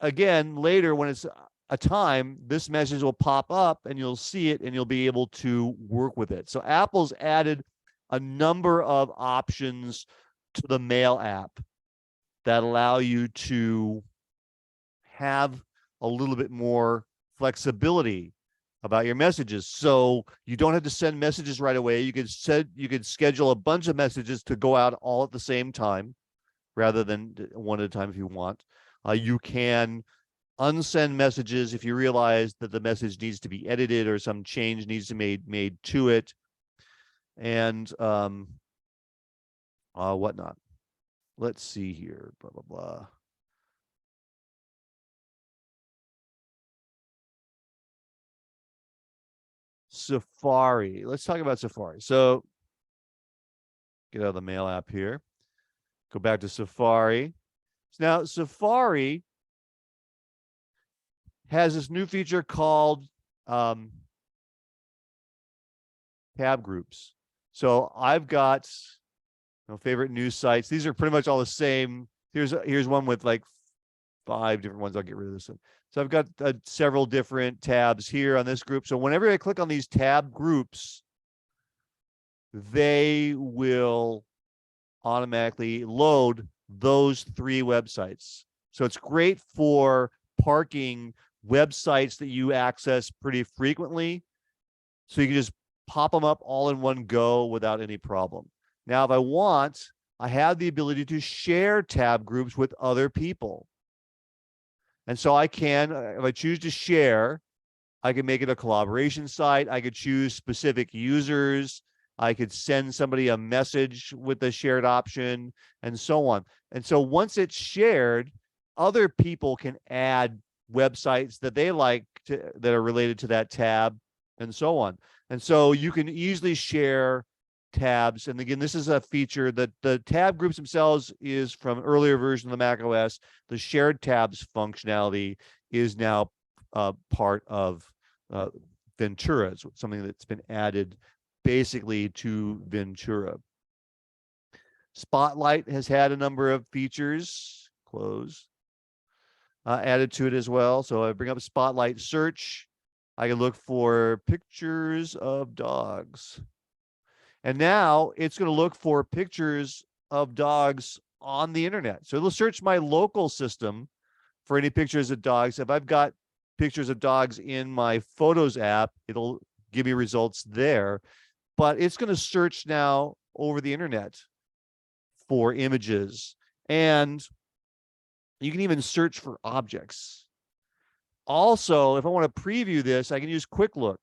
S1: again, later when it's a time, this message will pop up and you'll see it and you'll be able to work with it. So Apple's added a number of options to the Mail app that allow you to have a little bit more flexibility about your messages. So you don't have to send messages right away. You could schedule a bunch of messages to go out all at the same time rather than one at a time if you want. You can unsend messages if you realize that the message needs to be edited or some change needs to be made to it, and whatnot. Let's see here, blah, blah, blah. Safari. Let's talk about Safari. So get out of the Mail app here. Go back to Safari. Now, Safari has this new feature called tab groups. So I've got favorite news sites. These are pretty much all the same. Here's one with like 5 different ones. I'll get rid of this one. So I've got several different tabs here on this group. So whenever I click on these tab groups, they will automatically load those 3 websites. So it's great for parking websites that you access pretty frequently. So you can just pop them up all in one go without any problem. Now, if I want, I have the ability to share tab groups with other people. And so I can, if I choose to share, I can make it a collaboration site. I could choose specific users. I could send somebody a message with the shared option and so on. And so once it's shared, other people can add websites that they like that are related to that tab and so on. And so you can easily share tabs. And again, this is a feature that the tab groups themselves is from an earlier version of the macOS. The shared tabs functionality is now part of Ventura. It's something that's been added basically to Ventura. Spotlight has had a number of features, added to it as well. So I bring up Spotlight search. I can look for pictures of dogs. And now it's going to look for pictures of dogs on the internet. So it'll search my local system for any pictures of dogs. If I've got pictures of dogs in my Photos app, it'll give me results there. But it's going to search now over the internet for images. And you can even search for objects. Also, if I want to preview this, I can use Quick Look.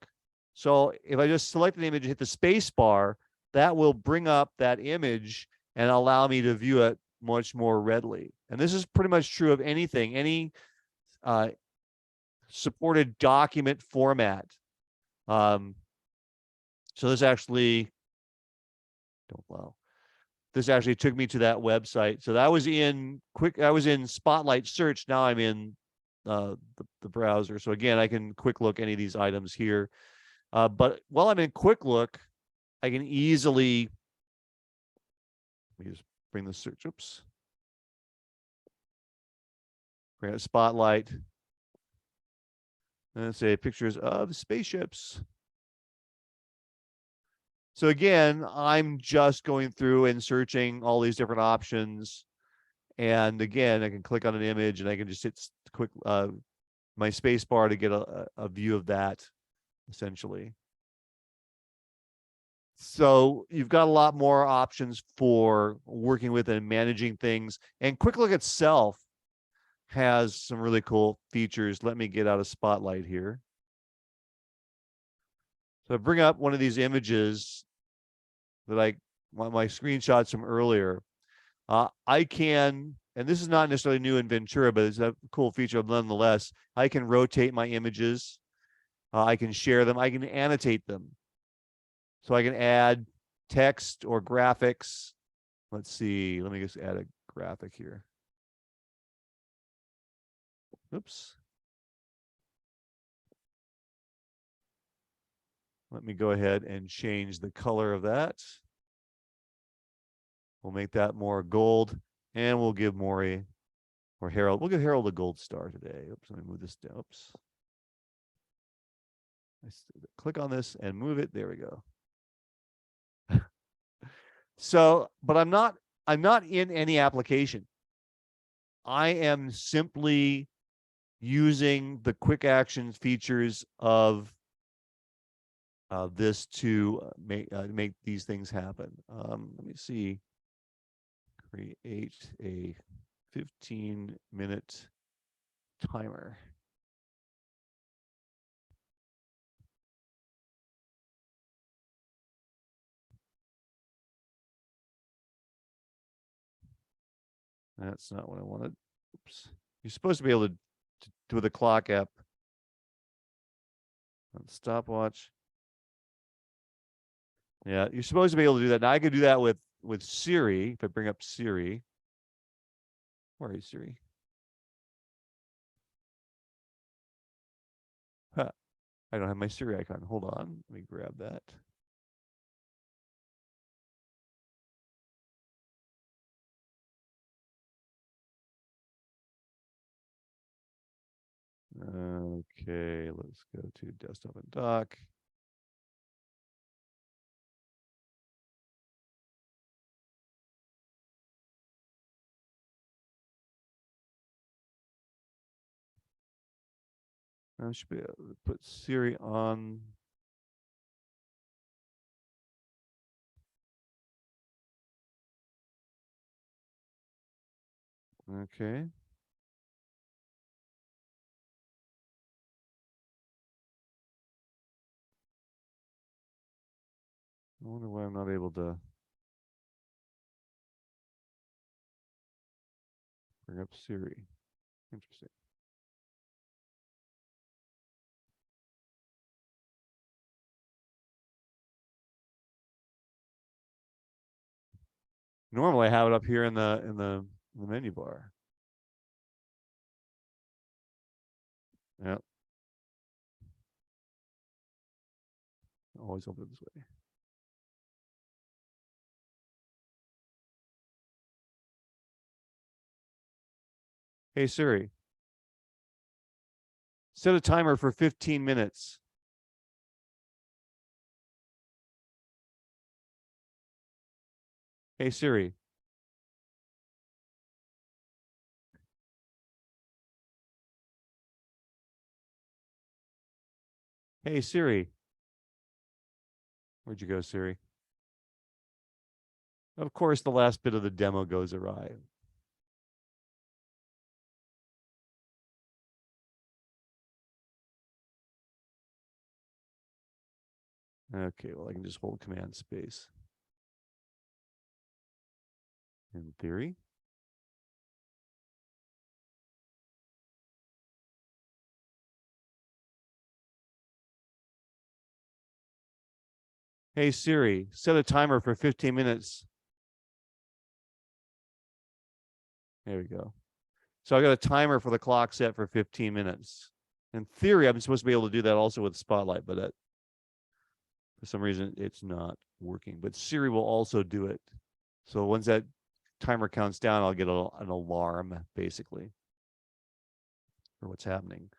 S1: So if I just select an image and hit the space bar, that will bring up that image and allow me to view it much more readily. And this is pretty much true of anything, any supported document format. So this actually, this actually took me to that website. So that was in Spotlight search. Now I'm in the browser. So again, I can quick look any of these items here. But while I'm in quick look, I can easily, let me just bring the search, bring out Spotlight, and say pictures of spaceships. So again, I'm just going through and searching all these different options. And again, I can click on an image and I can just hit quick my space bar to get a view of that, essentially. So you've got a lot more options for working with and managing things. And Quick Look itself has some really cool features. Let me get out of Spotlight here. So I bring up one of these images that my screenshots from earlier. I can, and this is not necessarily new in Ventura, but it's a cool feature nonetheless. I can rotate my images. I can share them. I can annotate them. So I can add text or graphics. Let's see. Let me just add a graphic here. Oops. Let me go ahead and change the color of that. We'll make that more gold, and we'll give Maury or Harold. We'll give Harold a gold star today. Oops, let me move this down. Oops. I click on this and move it. There we go. So, but I'm not in any application. I am simply using the quick actions features of this to make these things happen. Let me see. Create a 15-minute timer. That's not what I wanted. Oops. You're supposed to be able to do the clock app. Stopwatch. Yeah, you're supposed to be able to do that. Now I could do that with Siri. If I bring up Siri. Where is Siri? Huh. I don't have my Siri icon. Hold on. Let me grab that. Okay, let's go to desktop and dock. I should be able to put Siri on. Okay. I wonder why I'm not able to bring up Siri. Interesting. Normally I have it up here in the menu bar. Yep. Always open it this way. Hey Siri, set a timer for 15 minutes. Hey Siri. Hey, Siri. Where'd you go, Siri? Of course, the last bit of the demo goes awry. Okay, well, I can just hold Command Space. In theory. Hey, Siri, set a timer for 15 minutes. There we go. So I got a timer for the clock set for 15 minutes. In theory, I'm supposed to be able to do that also with Spotlight, but that, for some reason, it's not working. But Siri will also do it. So once that timer counts down, I'll get an alarm, basically, for what's happening.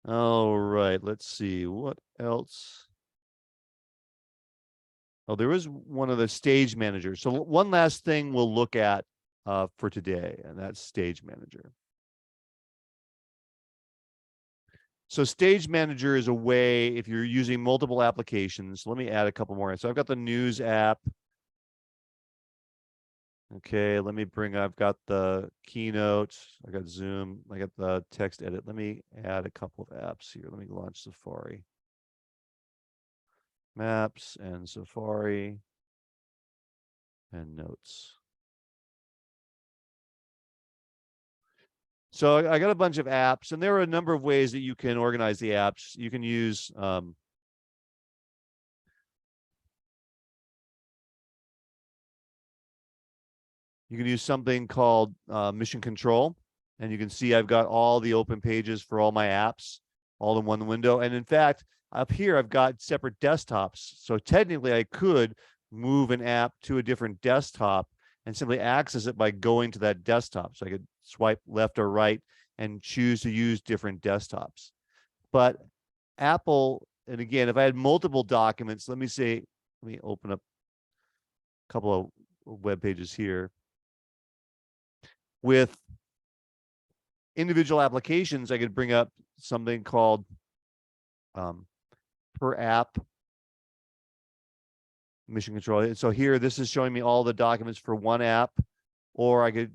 S1: All right, let's see. What else? Oh, there is one of the stage managers. So one last thing we'll look at for today, and that's Stage Manager. So Stage Manager is a way, if you're using multiple applications, let me add a couple more. So I've got the News app. Okay, let me I've got the Keynote, I got Zoom, I got the text edit. Let me add a couple of apps here. Let me launch Safari. Maps and Safari and Notes. So I got a bunch of apps, and there are a number of ways that you can organize the apps. You can use something called Mission Control, and you can see I've got all the open pages for all my apps all in one window. And in fact, up here I've got separate desktops. So technically, I could move an app to a different desktop and simply access it by going to that desktop. So I could swipe left or right and choose to use different desktops. But Apple, and again, if I had multiple documents, let me open up a couple of web pages here. With individual applications, I could bring up something called per app mission control. So here, this is showing me all the documents for one app, or I could,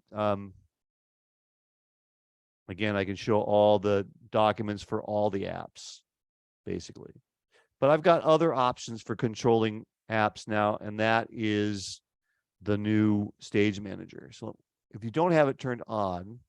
S1: again, I can show all the documents for all the apps, basically. But I've got other options for controlling apps now, and that is the new Stage Manager. So if you don't have it turned on,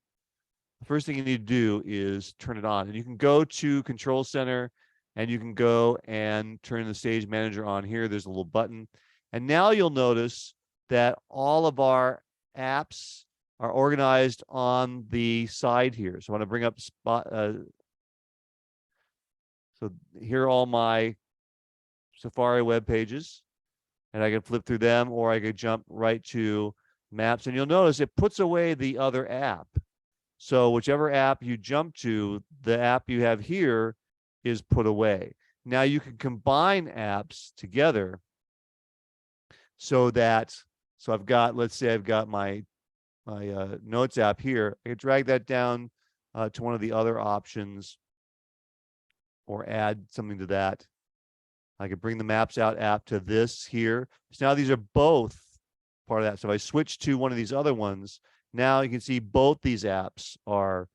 S1: the first thing you need to do is turn it on. And you can go to Control Center, and you can go and turn the Stage Manager on here. There's a little button. And now you'll notice that all of our apps are organized on the side here. So I want to bring up so here are all my Safari web pages, and I can flip through them, or I could jump right to Maps. And you'll notice it puts away the other app. So whichever app you jump to, the app you have here is put away. Now you can combine apps together so I've got, let's say I've got my Notes app here. I could drag that down to one of the other options or add something to that. I could bring the Maps Out app to this here. So now these are both part of that. So if I switch to one of these other ones, now you can see both these apps are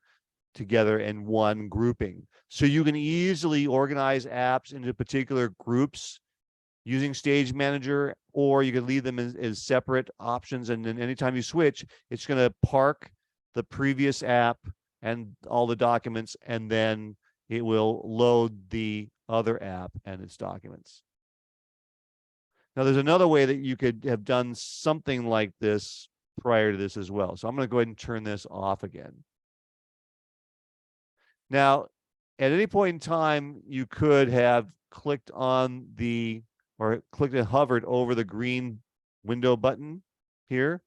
S1: together in one grouping. So you can easily organize apps into particular groups using Stage Manager, or you can leave them as separate options. And then anytime you switch, it's going to park the previous app and all the documents, and then it will load the other app and its documents. Now, there's another way that you could have done something like this prior to this as well. So I'm going to go ahead and turn this off again. Now, at any point in time, you could have clicked on or clicked and hovered over the green window button here.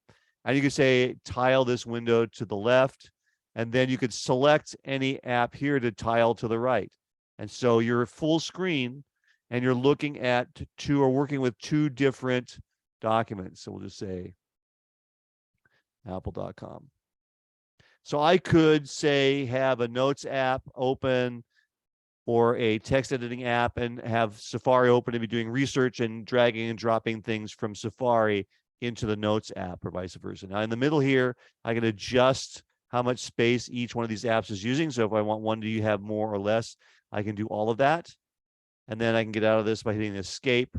S1: And you could say, tile this window to the left. And then you could select any app here to tile to the right. And so you're full screen, and you're looking at working with two different documents. So we'll just say apple.com. So I could say have a Notes app open, or a text editing app and have Safari open and be doing research and dragging and dropping things from Safari into the Notes app or vice versa. Now in the middle here, I can adjust how much space each one of these apps is using. So if I want one to have more or less, I can do all of that. And then I can get out of this by hitting escape.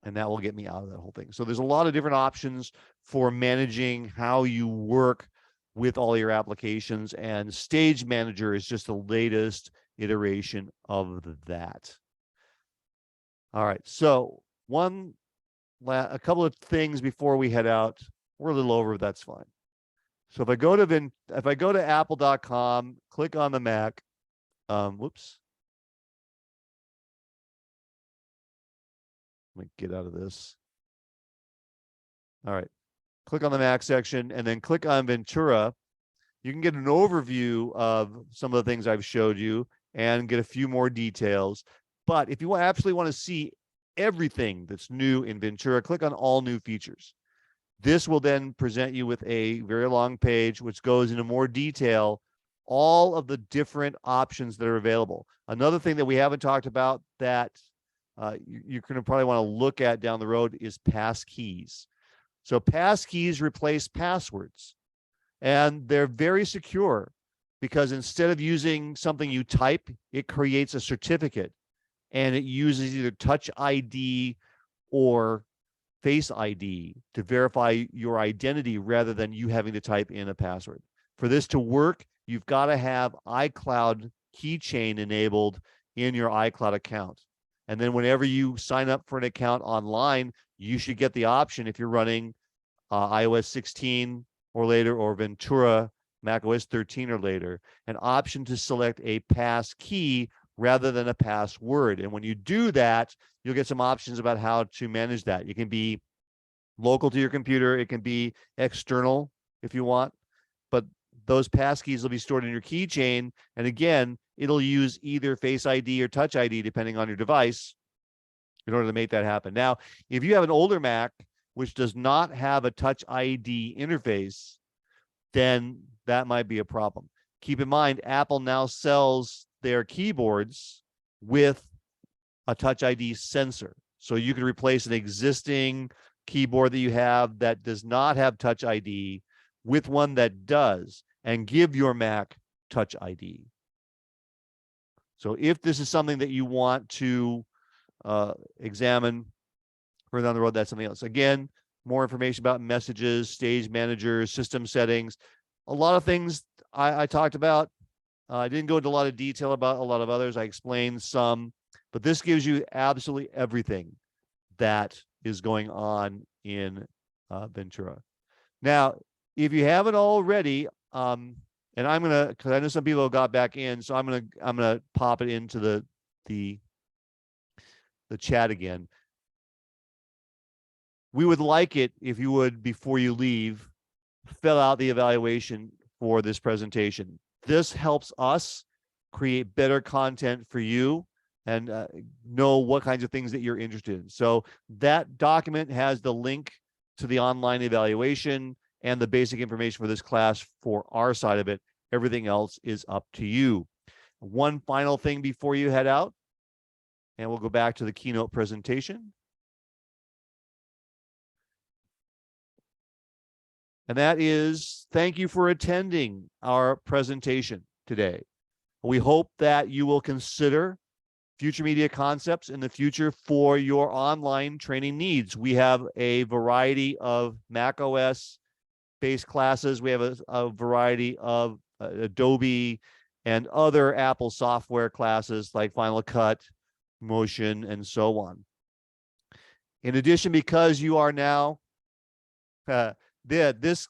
S1: And that will get me out of that whole thing. So there's a lot of different options for managing how you work with all your applications, and Stage Manager is just the latest iteration of that. All right, so a couple of things before we head out. We're a little over, but that's fine. So if I go to apple.com, click on the Mac, whoops. Let me get out of this. All right. Click on the Mac section and then click on Ventura. You can get an overview of some of the things I've showed you and get a few more details. But if you absolutely want to see everything that's new in Ventura, click on all new features. This will then present you with a very long page which goes into more detail all of the different options that are available. Another thing that we haven't talked about that you're going to probably want to look at down the road is passkeys. So passkeys replace passwords, and they're very secure because instead of using something you type, it creates a certificate, and it uses either Touch ID or Face ID to verify your identity rather than you having to type in a password. For this to work, you've got to have iCloud keychain enabled in your iCloud account. And then whenever you sign up for an account online, you should get the option, if you're running iOS 16 or later, or Ventura, macOS 13 or later, an option to select a pass key rather than a password. And when you do that, you'll get some options about how to manage that. It can be local to your computer. It can be external if you want, but those passkeys will be stored in your keychain. And again, it'll use either Face ID or Touch ID, depending on your device, in order to make that happen. Now, if you have an older Mac, which does not have a Touch ID interface, then that might be a problem. Keep in mind, Apple now sells their keyboards with a Touch ID sensor. So you can replace an existing keyboard that you have that does not have Touch ID with one that does, and give your Mac Touch ID. So if this is something that you want to examine further down the road, that's something else. Again, more information about messages, Stage Manager, system settings, a lot of things I talked about. I didn't go into a lot of detail about a lot of others. I explained some, but this gives you absolutely everything that is going on in Ventura. Now, if you haven't already, and I'm gonna, because I know some people got back in, so I'm gonna pop it into the chat again. We would like it if you would, before you leave, fill out the evaluation for this presentation. This helps us create better content for you and know what kinds of things that you're interested in. So that document has the link to the online evaluation and the basic information for this class for our side of it. Everything else is up to you. One final thing before you head out, and we'll go back to the keynote presentation. And that is, thank you for attending our presentation today. We hope that you will consider Future Media Concepts in the future for your online training needs. We have a variety of macOS-based classes. We have a variety of Adobe and other Apple software classes like Final Cut, Motion, and so on. In addition, because you are now this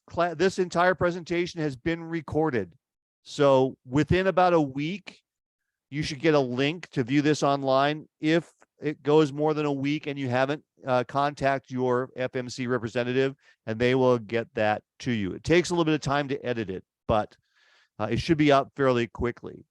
S1: entire presentation has been recorded. So within about a week, you should get a link to view this online. If it goes more than a week and you haven't, contact your FMC representative and they will get that to you. It takes a little bit of time to edit it, but it should be up fairly quickly.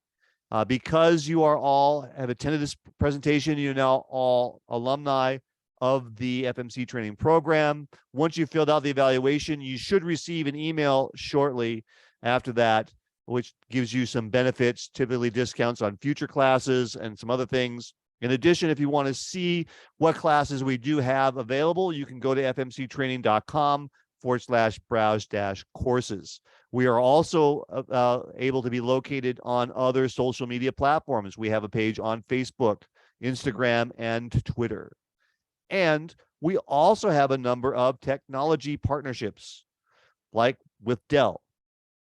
S1: Because you are all have attended this presentation, you're now all alumni of the FMC training program. Once you filled out the evaluation, you should receive an email shortly after that which gives you some benefits, typically discounts on future classes and some other things. In addition, if you want to see what classes we do have available, you can go to fmctraining.com/browse-courses. We are also able to be located on other social media platforms. We have a page on Facebook, Instagram, and Twitter. And we also have a number of technology partnerships, like with Dell.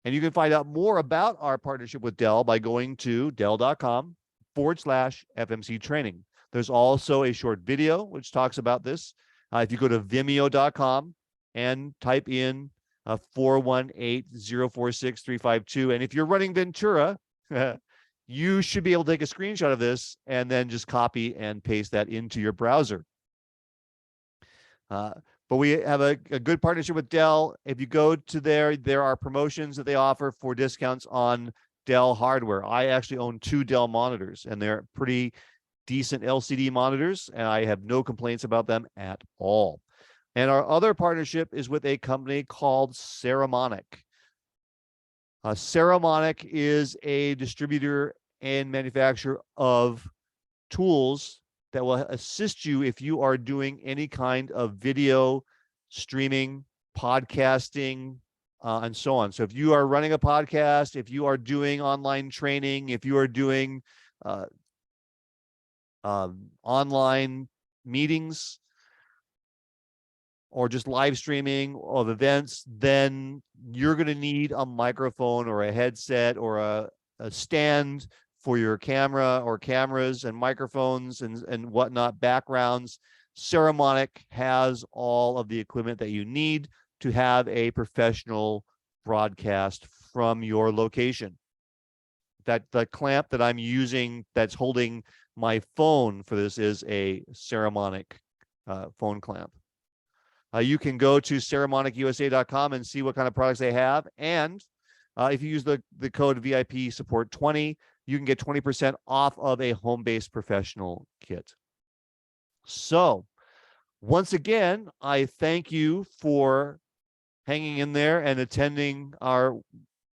S1: And you can find out more about our partnership with Dell by going to dell.com/FMC training. There's also a short video which talks about this. If you go to vimeo.com and type in 418-046-352, and if you're running Ventura, you should be able to take a screenshot of this and then just copy and paste that into your browser. But we have a good partnership with Dell. If you go to there are promotions that they offer for discounts on Dell hardware. I actually own 2 Dell monitors, and they're pretty decent LCD monitors, and I have no complaints about them at all. And our other partnership is with a company called Saramonic. Saramonic is a distributor and manufacturer of tools that will assist you if you are doing any kind of video streaming, podcasting, and so on. So if you are running a podcast, if you are doing online training, if you are doing online meetings, or just live streaming of events, then you're going to need a microphone or a headset or a stand for your camera or cameras and microphones and whatnot, backgrounds. Saramonic has all of the equipment that you need to have a professional broadcast from your location. The clamp that I'm using that's holding my phone for this is a Saramonic phone clamp. You can go to Saramonicusa.com and see what kind of products they have. And if you use the code VIP support 20, you can get 20% off of a home-based professional kit. So once again, I thank you for hanging in there and attending our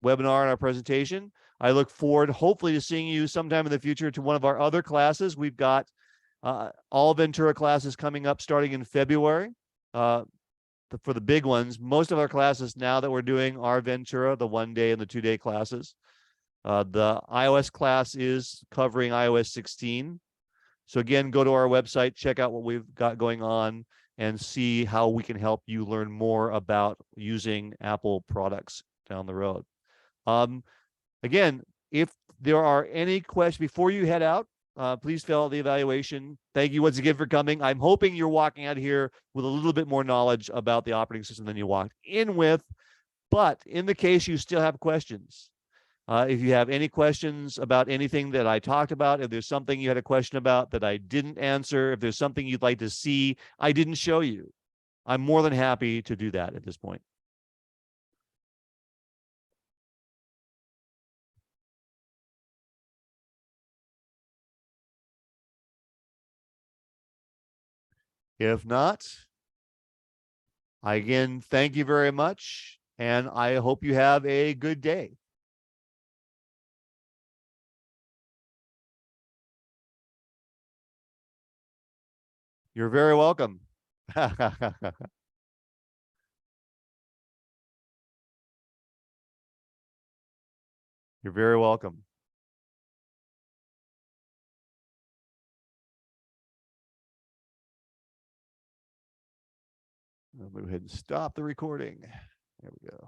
S1: webinar and our presentation. I look forward, hopefully, to seeing you sometime in the future to one of our other classes. We've got all Ventura classes coming up starting in February. For the big ones, most of our classes now that we're doing are Ventura, the 1-day and the 2-day classes. The iOS class is covering iOS 16. So again, go to our website, check out what we've got going on, and see how we can help you learn more about using Apple products down the road. Again, if there are any questions before you head out, please fill out the evaluation. Thank you once again for coming. I'm hoping you're walking out here with a little bit more knowledge about the operating system than you walked in with. But in the case you still have questions, if you have any questions about anything that I talked about, if there's something you had a question about that I didn't answer, if there's something you'd like to see I didn't show you, I'm more than happy to do that at this point. If not, I again thank you very much, and I hope you have a good day. You're very welcome. You're very welcome. I'll go ahead and stop the recording. There we go.